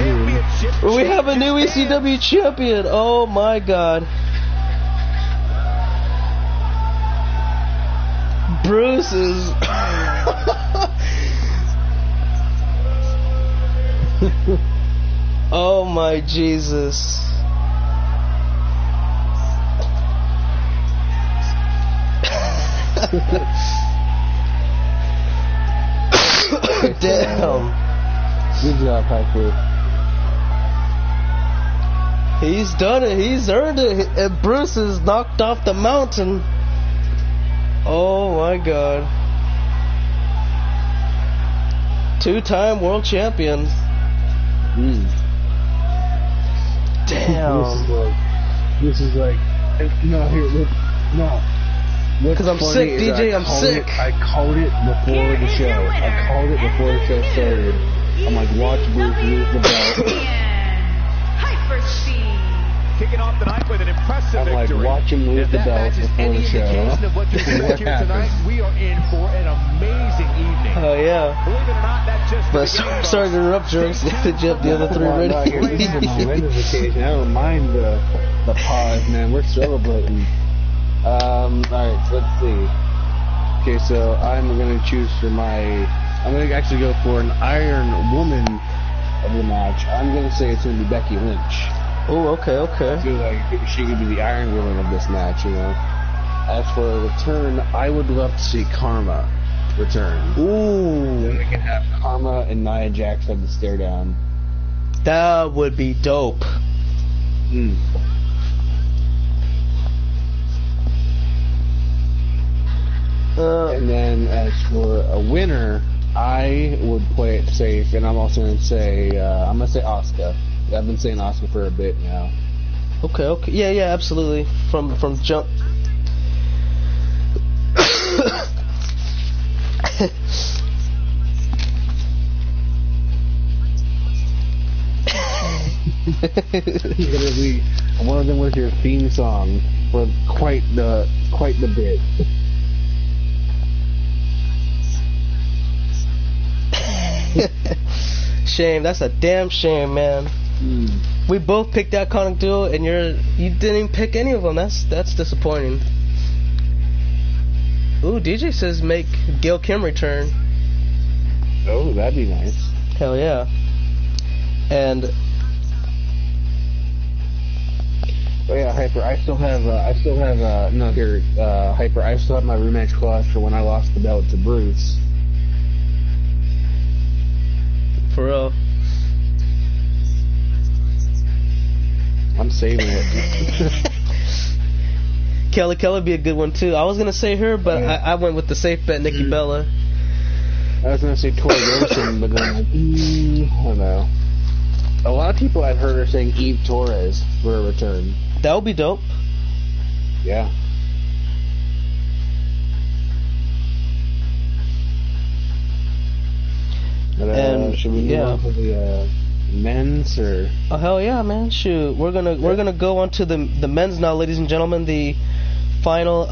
B: Moon.
A: We have a new ECW champion. Oh my God. Bruce is. Oh my Jesus. Damn.
B: Good job, Piper.
A: He's done it. He's earned it. And Bruce is knocked off the mountain. Oh my God. 2-time world champion. Damn.
B: This is like, no, here, look, no.
A: Because I'm sick, DJ, I'm sick.
B: I called it before the show. I called it before the show started. I'm like, watch Bruce lose the belt.
D: Kicking off the night with an impressive victory.
B: I'm like, watch him lose the belt before the show.
D: What tonight, we are in for an amazing evening.
A: Oh, yeah.
D: Believe it or not, that just.
A: But sorry to interrupt, Jerks. Did you have the other three ready?
B: No, you're using my Windows occasion. I don't mind the pause, man. We're celebrating. Alright, so let's see. Okay, so I'm going to choose for I'm going to actually go for an Iron Woman of the match. I'm going to say it's going to be Becky Lynch.
A: Oh, okay.
B: I feel like she could be the Iron Woman of this match, you know. As for a return, I would love to see Karma return.
A: Ooh.
B: Then we can have Karma and Nia Jax have the stare down.
A: That would be dope.
B: And then as for a winner, I would play it safe, and I'm also going to say, Asuka. I've been saying Asuka for a bit now.
A: Okay. Yeah, absolutely. From jump.
B: You're gonna be one of them with your theme song for quite the bit.
A: Shame. That's a damn shame, man. We both picked that iconic duo, and you didn't even pick any of them. That's disappointing. Ooh, DJ says make Gail Kim return.
B: Oh, that'd be nice.
A: Hell yeah. And
B: oh yeah, Hyper. I still have Hyper. I still have my rematch clause for when I lost the belt to Bruce.
A: For real.
B: I'm saving it.
A: Kelly would be a good one too. I was gonna say her, but I went with the safe bet, Nikki Bella.
B: I was gonna say Tori Wilson, but then I'm like, I don't know. A lot of people I've heard are saying Eve Torres for a return.
A: That would be dope.
B: Yeah. But, should we move on to the men's or?
A: Oh hell yeah, man! Shoot, we're gonna go on to the men's now, ladies and gentlemen. The final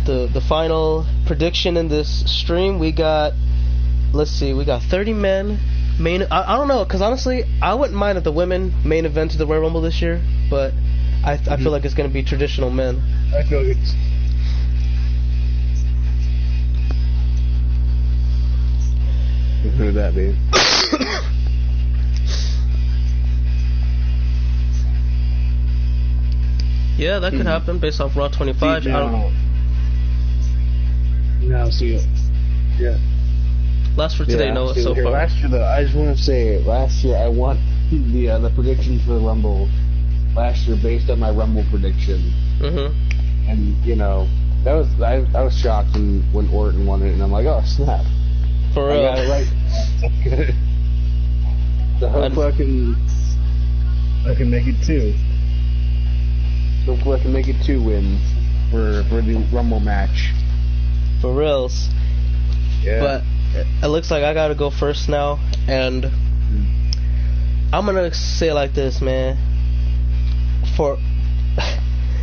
A: the final prediction in this stream. We got, let's see, we got 30 men. I don't know, because honestly, I wouldn't mind if the women main event to the Royal Rumble this year, but I feel like it's gonna be traditional men.
B: I feel like it's. Who would that be?
A: Yeah, that could happen based off Raw 25.
B: See, yeah.
A: Last for today, Noah, so far.
B: Last year, though, I just want to say, last year I won the predictions for the Rumble last year based on my Rumble prediction.
A: Mm-hmm.
B: And, you know, I was shocked when Orton won it, and I'm like, oh, snap.
A: For real.
B: I got it right. So hopefully I can make it 2. Hopefully I can make it 2 wins for the Rumble match.
A: For reals.
B: Yeah.
A: But it looks like I gotta go first now, and I'm gonna say it like this, man.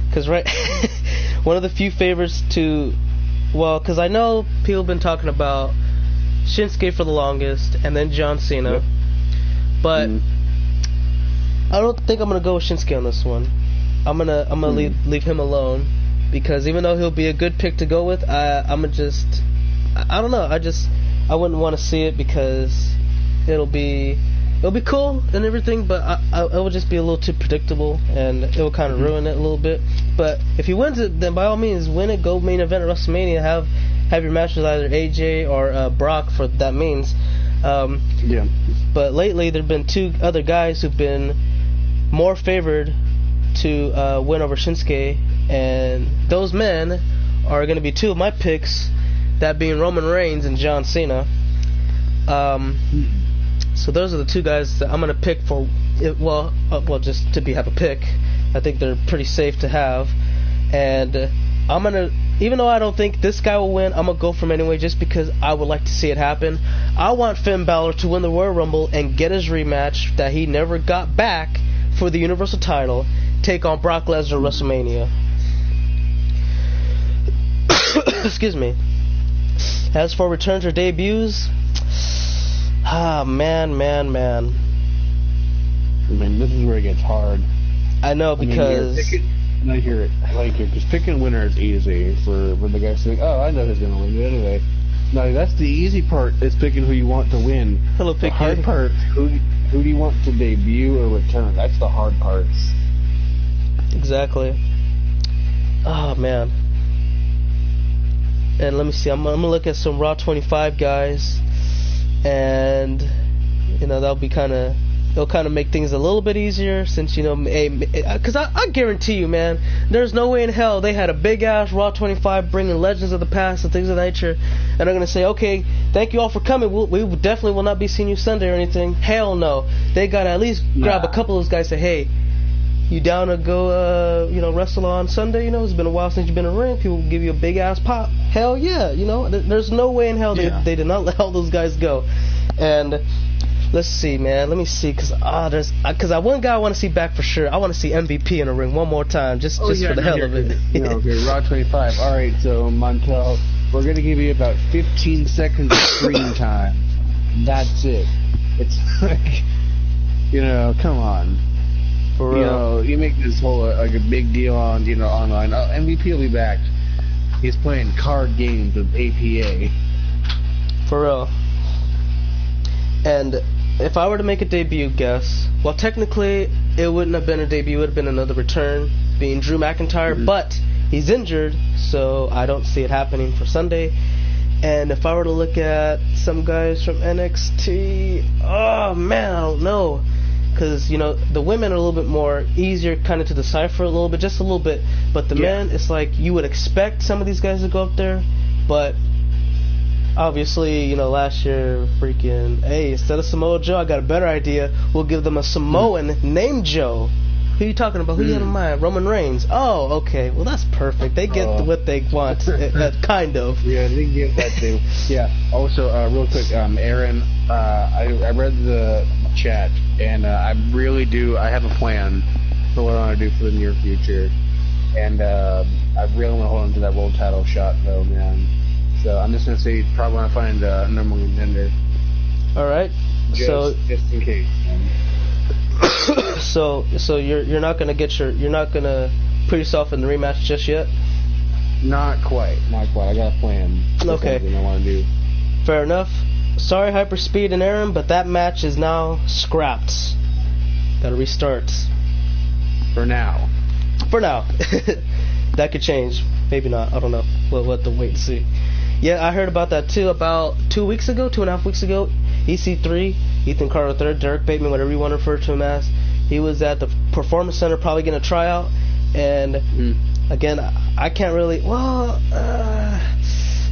A: Because one of the few favorites to, because I know people have been talking about Shinsuke for the longest, and then John Cena. Yep. But I don't think I'm gonna go with Shinsuke on this one. I'm gonna leave him alone, because even though he'll be a good pick to go with, I don't know. I wouldn't want to see it, because it'll be cool and everything, but it will just be a little too predictable, and it will kind of ruin it a little bit. But if he wins it, then by all means win it. Go main event at WrestleMania. Have your match with either AJ or Brock for that means.
B: Yeah.
A: But lately there've been 2 other guys who've been more favored to win over Shinsuke, and those men are going to be 2 of my picks, that being Roman Reigns and John Cena. So those are the 2 guys that I'm going to pick for, just to have a pick. I think they're pretty safe to have, and I'm going to, even though I don't think this guy will win, I'm going to go for him anyway, just because I would like to see it happen. I want Finn Balor to win the Royal Rumble and get his rematch that he never got back for the Universal title, take on Brock Lesnar at WrestleMania. Excuse me. As for returns or debuts, man.
B: I mean, this is where it gets hard.
A: I know, because
B: because picking winner is easy for the guys saying, oh, I know who's going to win anyway. No, that's the easy part, is picking who you want to win.
A: Hello,
B: the hard part, who do you want to debut or return? That's the hard parts.
A: Exactly. Oh, man. And let me see, I'm going to look at some Raw 25 guys, and, that'll be it'll kind of make things a little bit easier, since, because I guarantee you, man, there's no way in hell they had a big-ass Raw 25 bringing legends of the past and things of that nature, and they're going to say, okay, thank you all for coming, we definitely will not be seeing you Sunday or anything. Hell no. They got to at least grab a couple of those guys and say, hey, you down to go, wrestle on Sunday? It's been a while since you've been in the ring. People will give you a big-ass pop. Hell yeah, there's no way in hell they did not let all those guys go. And let's see, man. Let me see, because one guy I want to see back for sure. I want to see MVP in the ring one more time, just for the hell of it.
B: Okay, Raw 25. All right, so Montel, we're going to give you about 15 seconds of screen time. That's it. It's like, come on.
A: For real.
B: You make this whole a big deal on online. MVP will be back. He's playing card games with APA.
A: For real. And if I were to make a debut guess, technically it wouldn't have been a debut. It would have been another return, being Drew McIntyre. But he's injured, so I don't see it happening for Sunday. And if I were to look at some guys from NXT, oh man, I don't know. Because, you know, the women are a little bit more easier kind of to decipher a little bit, just a little bit. But the men, it's like you would expect some of these guys to go up there. But obviously, you know, last year, freaking, hey, instead of Samoa Joe, I got a better idea. We'll give them a Samoan named Joe. Who are you talking about? Who you have in mind? Roman Reigns. Oh, okay. Well, that's perfect. They get what they want, kind of.
B: Yeah, they get that too. Yeah. Also, real quick, Aaron, I read the chat, and I really do. I have a plan for what I want to do for the near future, and I really want to hold on to that world title shot, though, man. So I'm just gonna say probably want to find a number one contender.
A: All right.
B: Just in case.
A: So you're not gonna put yourself in the rematch just yet?
B: Not quite. I got a plan.
A: Okay.
B: Something I want to do.
A: Fair enough. Sorry, Hyperspeed and Aaron, but that match is now scrapped. Gotta restart.
B: For now.
A: That could change. Maybe not. I don't know. We'll have to wait and see. Yeah, I heard about that too. About 2.5 weeks ago, EC3, Ethan Carter III, Derek Bateman, whatever you want to refer to him as, he was at the Performance Center probably getting a tryout. And again, I can't really.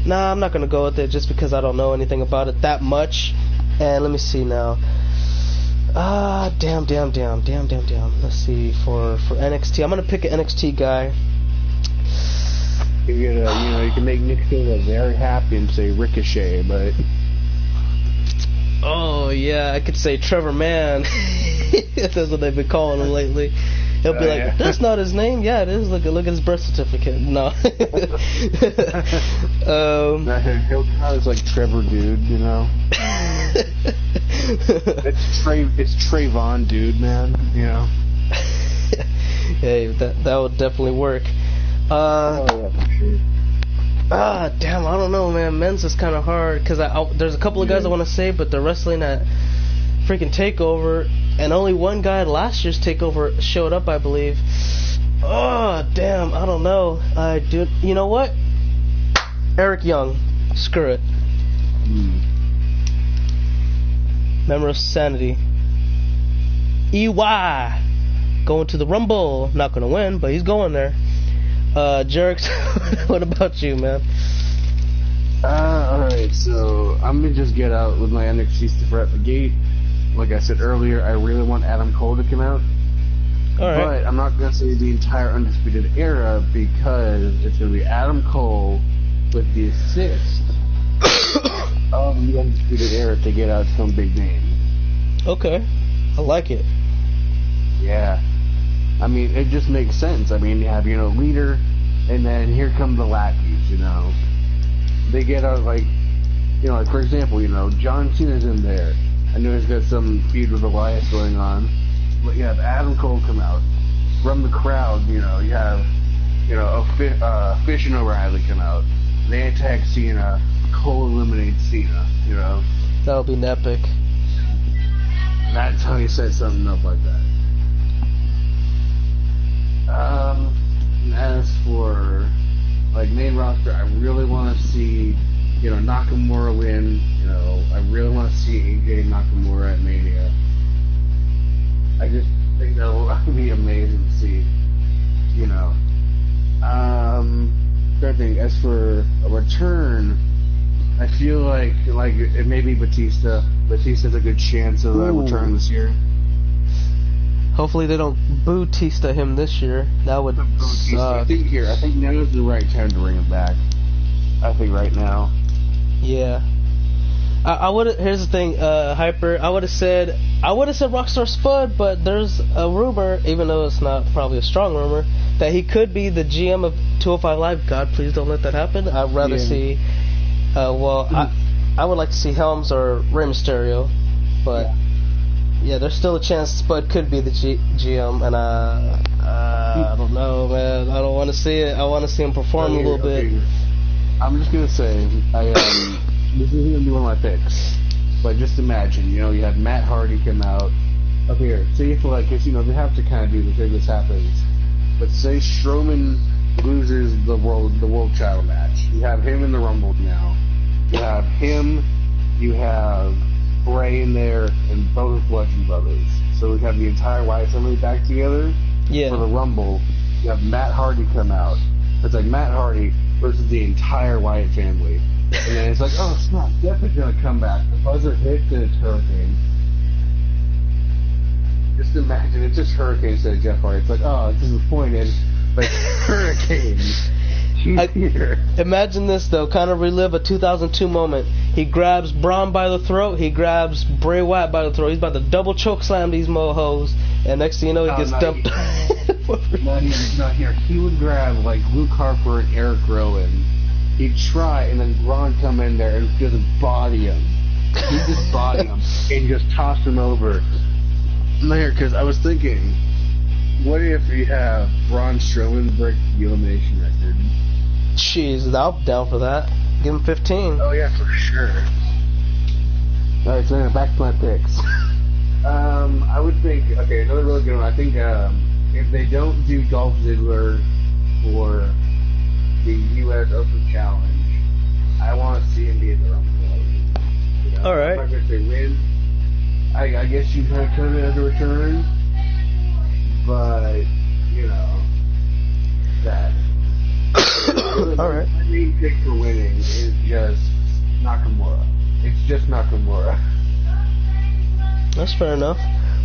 A: Nah, I'm not gonna go with it just because I don't know anything about it that much. And let me see now. Damn. Let's see for NXT. I'm gonna pick an NXT guy.
B: You can make Nick feel very happy and say Ricochet, but.
A: Oh yeah, I could say Trevor Mann. That's what they've been calling him lately. He'll be like, "That's not his name." Yeah, it is. Look at his birth certificate. No.
B: He'll count as like Trevor, dude. You know. It's Trayvon, dude, man. You know.
A: Hey, that would definitely work.
B: Oh yeah, for sure.
A: Damn, I don't know, man. Men's is kind of hard because there's a couple of guys I want to say, but they're wrestling at freaking Takeover, and only one guy at last year's Takeover showed up, I believe. Oh, damn, I don't know. You know what? Eric Young. Screw it. Member of Sanity. EY. Going to the Rumble. Not going to win, but he's going there. Jerks, what about you, man?
B: Alright, so I'm gonna just get out with my NXT stuff right at the gate. Like I said earlier, I really want Adam Cole to come out. Alright. But I'm not gonna say the entire Undisputed Era because it's gonna be Adam Cole with the assist of the Undisputed Era to get out some big name.
A: Okay, I like it.
B: Yeah. I mean, it just makes sense. I mean, you have, leader, and then here come the lackeys, They get out, like, like, for example, John Cena's in there. I know he's got some feud with Elias going on. But you have Adam Cole come out. From the crowd, you have, Fish and O'Reilly come out. They attack Cena. Cole eliminates Cena,
A: That would be epic.
B: That's how you set something up like that. As for like main roster, I really want to see Nakamura win. I really want to see AJ Nakamura at Mania. I just think that'll be amazing to see. Third thing, as for a return, I feel like it may be Batista. Batista's a good chance of returning this year.
A: Hopefully they don't Boo-tista him this year. That would suck.
B: I think now is the right time to bring him back. I think right now.
A: Yeah. I would. Here's the thing, Hyper. I would have said Rockstar Spud, but there's a rumor, even though it's not probably a strong rumor, that he could be the GM of 205 Live. God, please don't let that happen. I'd rather see. I would like to see Helms or Rey Mysterio, but. Yeah, there's still a chance Spud could be the GM, and I don't know, man. I don't want to see it. I want to see him perform a little bit.
B: I'm just gonna say, this isn't gonna be one of my picks, but just imagine, you have Matt Hardy come out up here. Say if they have to kind of do this if this happens, but say Strowman loses the world title match. You have him in the Rumble now. You have him, you have Bray in there, and both Bludgeon Brothers. So we have the entire Wyatt family back together for the Rumble. You have Matt Hardy come out. It's like Matt Hardy versus the entire Wyatt family. And then it's like, oh snap, definitely gonna come back. The buzzer hits and it's Hurricane. Just imagine, it's just Hurricane instead of Jeff Hardy. It's like, oh, disappointed, but Hurricane. Here.
A: Imagine this though, kind of relive a 2002 moment. He grabs Braun by the throat, he grabs Bray Wyatt by the throat, he's about to double choke slam these mohos, and next thing you know, he gets dumped.
B: Not here. He would grab like Luke Harper and Eric Rowan. He'd try, and then Braun come in there and just body him. He'd just body him and just toss him over. Not here, because I was thinking, what if we have Braun Strowman break the elimination record?
A: Jeez, I'm down for that. Give him 15.
B: Oh yeah, for sure. Alright, so back to my picks. I would think, okay, another really good one. I think if they don't do Dolph Ziggler for the U.S. Open Challenge, I want to see him be in the Rumble. You know,
A: alright.
B: I'm not going to say win. I guess you kind of come in as a return, but, you know, that.
A: Alright.
B: My main pick for winning is just Nakamura. It's just Nakamura.
A: That's fair enough.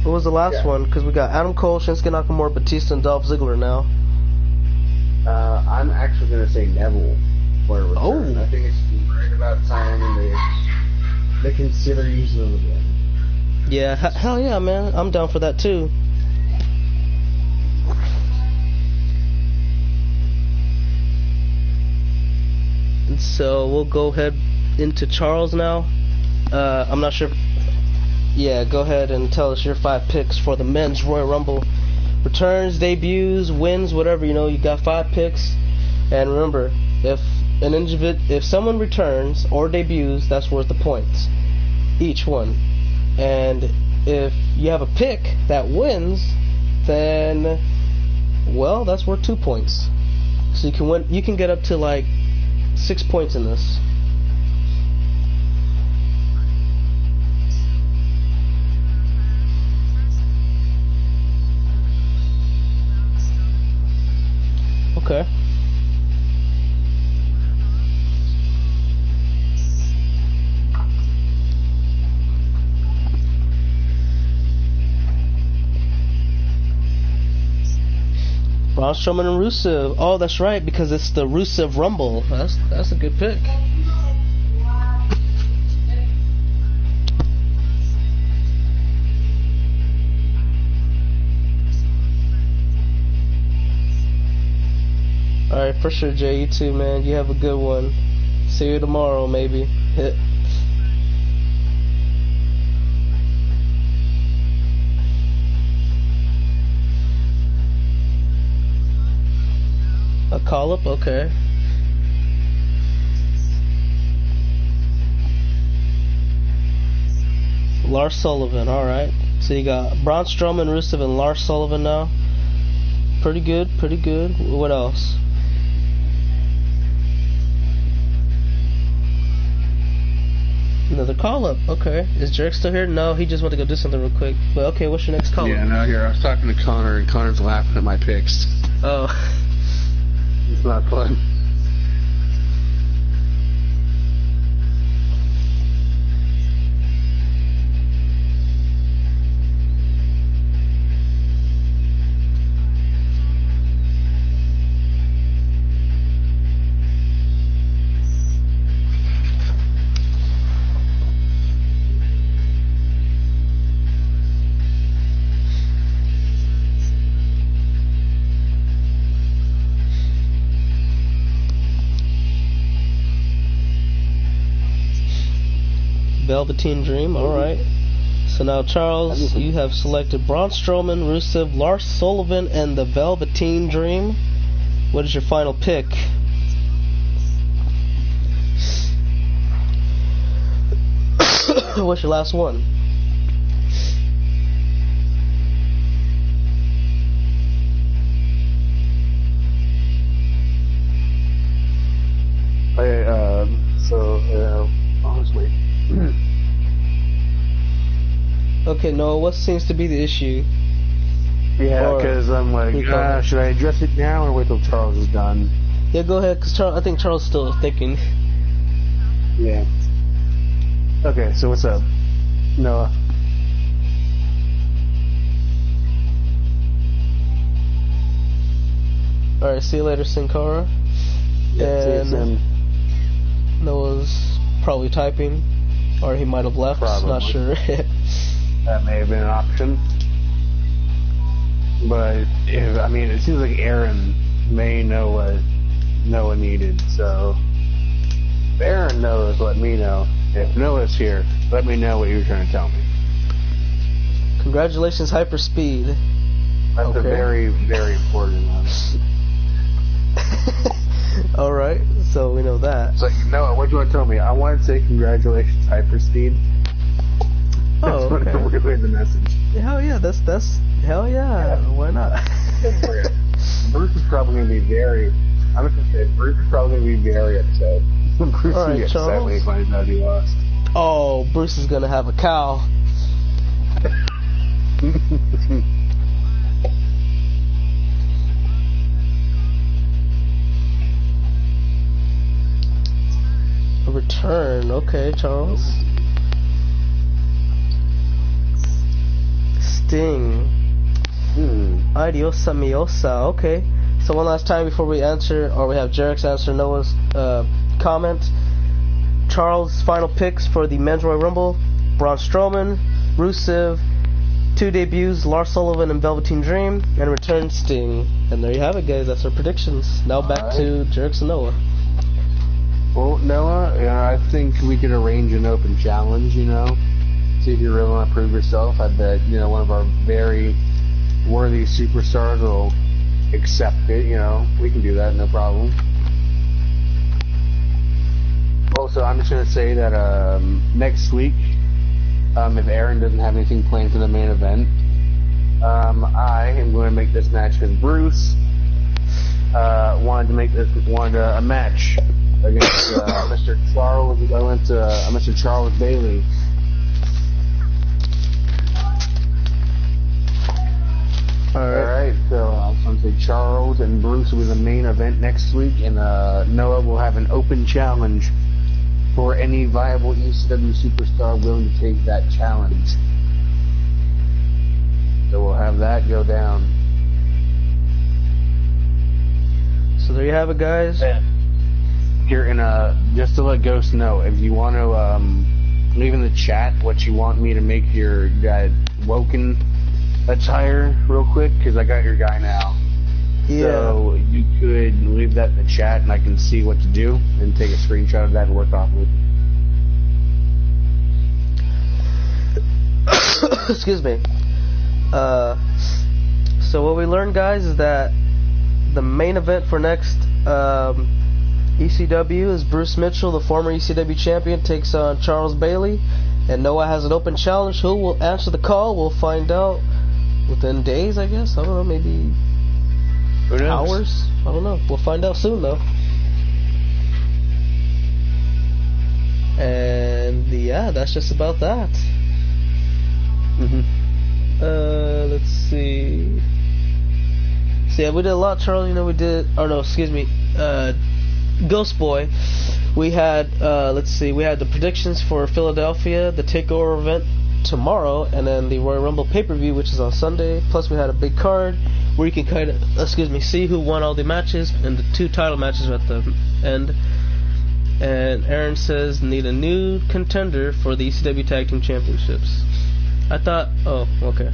A: What was the last one? Because we got Adam Cole, Shinsuke Nakamura, Batista, and Dolph Ziggler now.
B: I'm actually going to say Neville for a return.
A: Oh.
B: I think it's right about time when they consider using him again.
A: Yeah, hell yeah, man. I'm down for that too. And so we'll go ahead into Charles now. I'm not sure. Yeah, go ahead and tell us your 5 picks for the men's Royal Rumble. Returns, debuts, wins, whatever, you know, you got 5 picks. And remember, if someone returns or debuts, that's worth the points. Each one. And if you have a pick that wins, then, well, that's worth 2 points. So you can get up to like 6 points in this. Okay. Braun Strowman and Rusev. Oh, that's right, because it's the Rusev Rumble. That's a good pick. Alright, for sure, Jay. You too, man. You have a good one. See you tomorrow, maybe. Hit. A call-up? Okay. Lars Sullivan, alright. So you got Braun Strowman, Rusev, and Lars Sullivan now. Pretty good, pretty good. What else? Another call-up. Okay. Is Jerk still here? No, he just went to go do something real quick. But okay, what's your next call-up?
B: Yeah, no, here. I was talking to Connor, and Connor's laughing at my picks.
A: Oh.
B: It's not fun.
A: Velveteen Dream, alright. So now, Charles, you have selected Braun Strowman, Rusev, Lars Sullivan, and the Velveteen Dream. What is your final pick? What's your last one?
B: Okay,
A: Okay, Noah, what seems to be the issue?
B: Yeah, because I'm like, should I address it now or wait till Charles is done?
A: Yeah, go ahead, because I think Charles is still thinking.
B: Yeah. Okay, so what's up, Noah?
A: Alright, see you later, Sin Cara.
B: Yeah,
A: and Noah's probably typing, or he might have left, not sure.
B: That may have been an option. But, it seems like Aaron may know what Noah needed, so if Aaron knows, let me know. If Noah's here, let me know what you were trying to tell me.
A: Congratulations, Hyperspeed.
B: That's a very, very important one.
A: Alright, so we know that.
B: So, Noah, what do you want to tell me? I want to say congratulations, Hyperspeed. That's really the message.
A: Hell yeah, that's hell yeah. Why not?
B: Bruce is probably going to be very, I'm just going to say, Bruce is probably going to be very upset. Bruce is going to be upset when he finds out he lost.
A: Oh, Bruce is going to have a cow. A return, okay, Charles. Sting. Adiosa miosa, okay. So one last time before we answer, or we have Jarek's answer Noah's comment. Charles' final picks for the Men's Royal Rumble: Braun Strowman, Rusev, 2 debuts, Lars Sullivan and Velveteen Dream, and return Sting. And there you have it, guys. That's our predictions. Now back to Jarek's and Noah.
B: Well, Noah, I think we could arrange an open challenge, See if you really want to prove yourself. I bet, one of our very worthy superstars will accept it, We can do that, no problem. Also, I'm just going to say that next week, if Aaron doesn't have anything planned for the main event, I am going to make this match because Bruce wanted a match against Mr. Charles Bailey. Alright, so I'm going to say Charles and Bruce will be the main event next week, and Noah will have an open challenge for any viable ECW superstar willing to take that challenge. So we'll have that go down.
A: So there you have it, guys.
B: Here, just to let Ghost know, if you want to leave in the chat what you want me to make your guy Woken attire real quick, because I got your guy now. Yeah. So you could leave that in the chat and I can see what to do and take a screenshot of that and work off of it.
A: Excuse me. So what we learned, guys, is that the main event for next ECW is Bruce Mitchell, the former ECW champion, takes on Charles Bailey, and Noah has an open challenge. Who will answer the call? We'll find out within days, I guess. I don't know, maybe hours? I don't know. We'll find out soon, though. And yeah, that's just about that. Let's see. So yeah, we did a lot, Charlie. We did. Oh no, excuse me. Ghost Boy. We had. Let's see. We had the predictions for Philadelphia, the Takeover event tomorrow, and then the Royal Rumble pay-per-view, which is on Sunday. Plus, we had a big card where you can kind of, see who won all the matches, and the 2 title matches at the end. And Aaron says need a new contender for the ECW Tag Team Championships. I thought, oh, okay.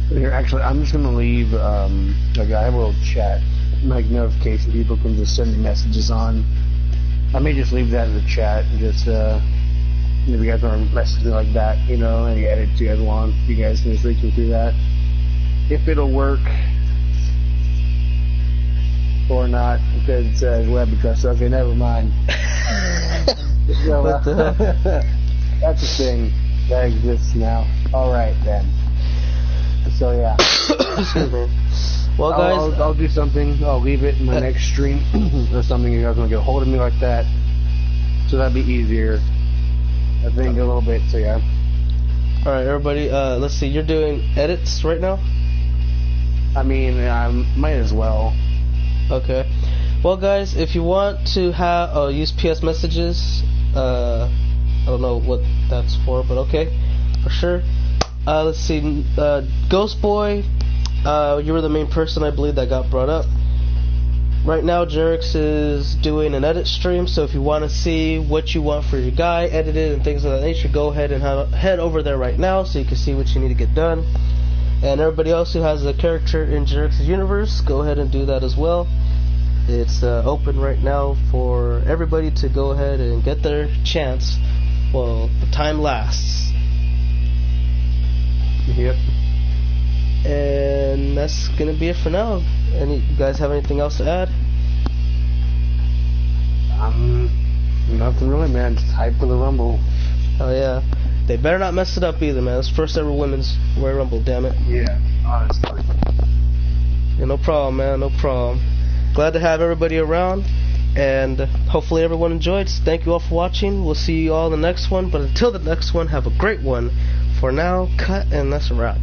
B: Here, actually, I'm just gonna leave. I have a little chat, notification. People can just send me messages on. I may just leave that in the chat. Just if you guys want to message me like that, any edits you guys want, you guys can just reach me through that. If it'll work or not, because it says web address. Okay, never mind. So, that's a thing that exists now. All right then. So yeah.
A: Well, guys,
B: I'll do something. I'll leave it in my next stream or something. You guys want to get a hold of me like that, so that'd be easier. I think a little bit. So yeah.
A: All right, everybody. Let's see. You're doing edits right now.
B: I mean, I might as well.
A: Okay. Well, guys, if you want to have use PS messages, I don't know what that's for, but okay, for sure. Let's see. Ghost Boy, you were the main person, I believe, that got brought up. Right now, Jerix is doing an edit stream, so if you want to see what you want for your guy edited and things of that nature, go ahead and head over there right now so you can see what you need to get done. And everybody else who has a character in Jerix's universe, go ahead and do that as well. It's open right now for everybody to go ahead and get their chance while the time lasts.
B: Yep.
A: And that's gonna be it for now. You guys have anything else to add?
B: Nothing really, man. Just hype for the Rumble.
A: Oh yeah. They better not mess it up either, man. It's first ever women's Royal Rumble, damn it.
B: Yeah, honestly.
A: Yeah, no problem, man. No problem. Glad to have everybody around, and hopefully everyone enjoyed. Thank you all for watching. We'll see you all in the next one, but until the next one, have a great one. For now, cut, and that's a wrap.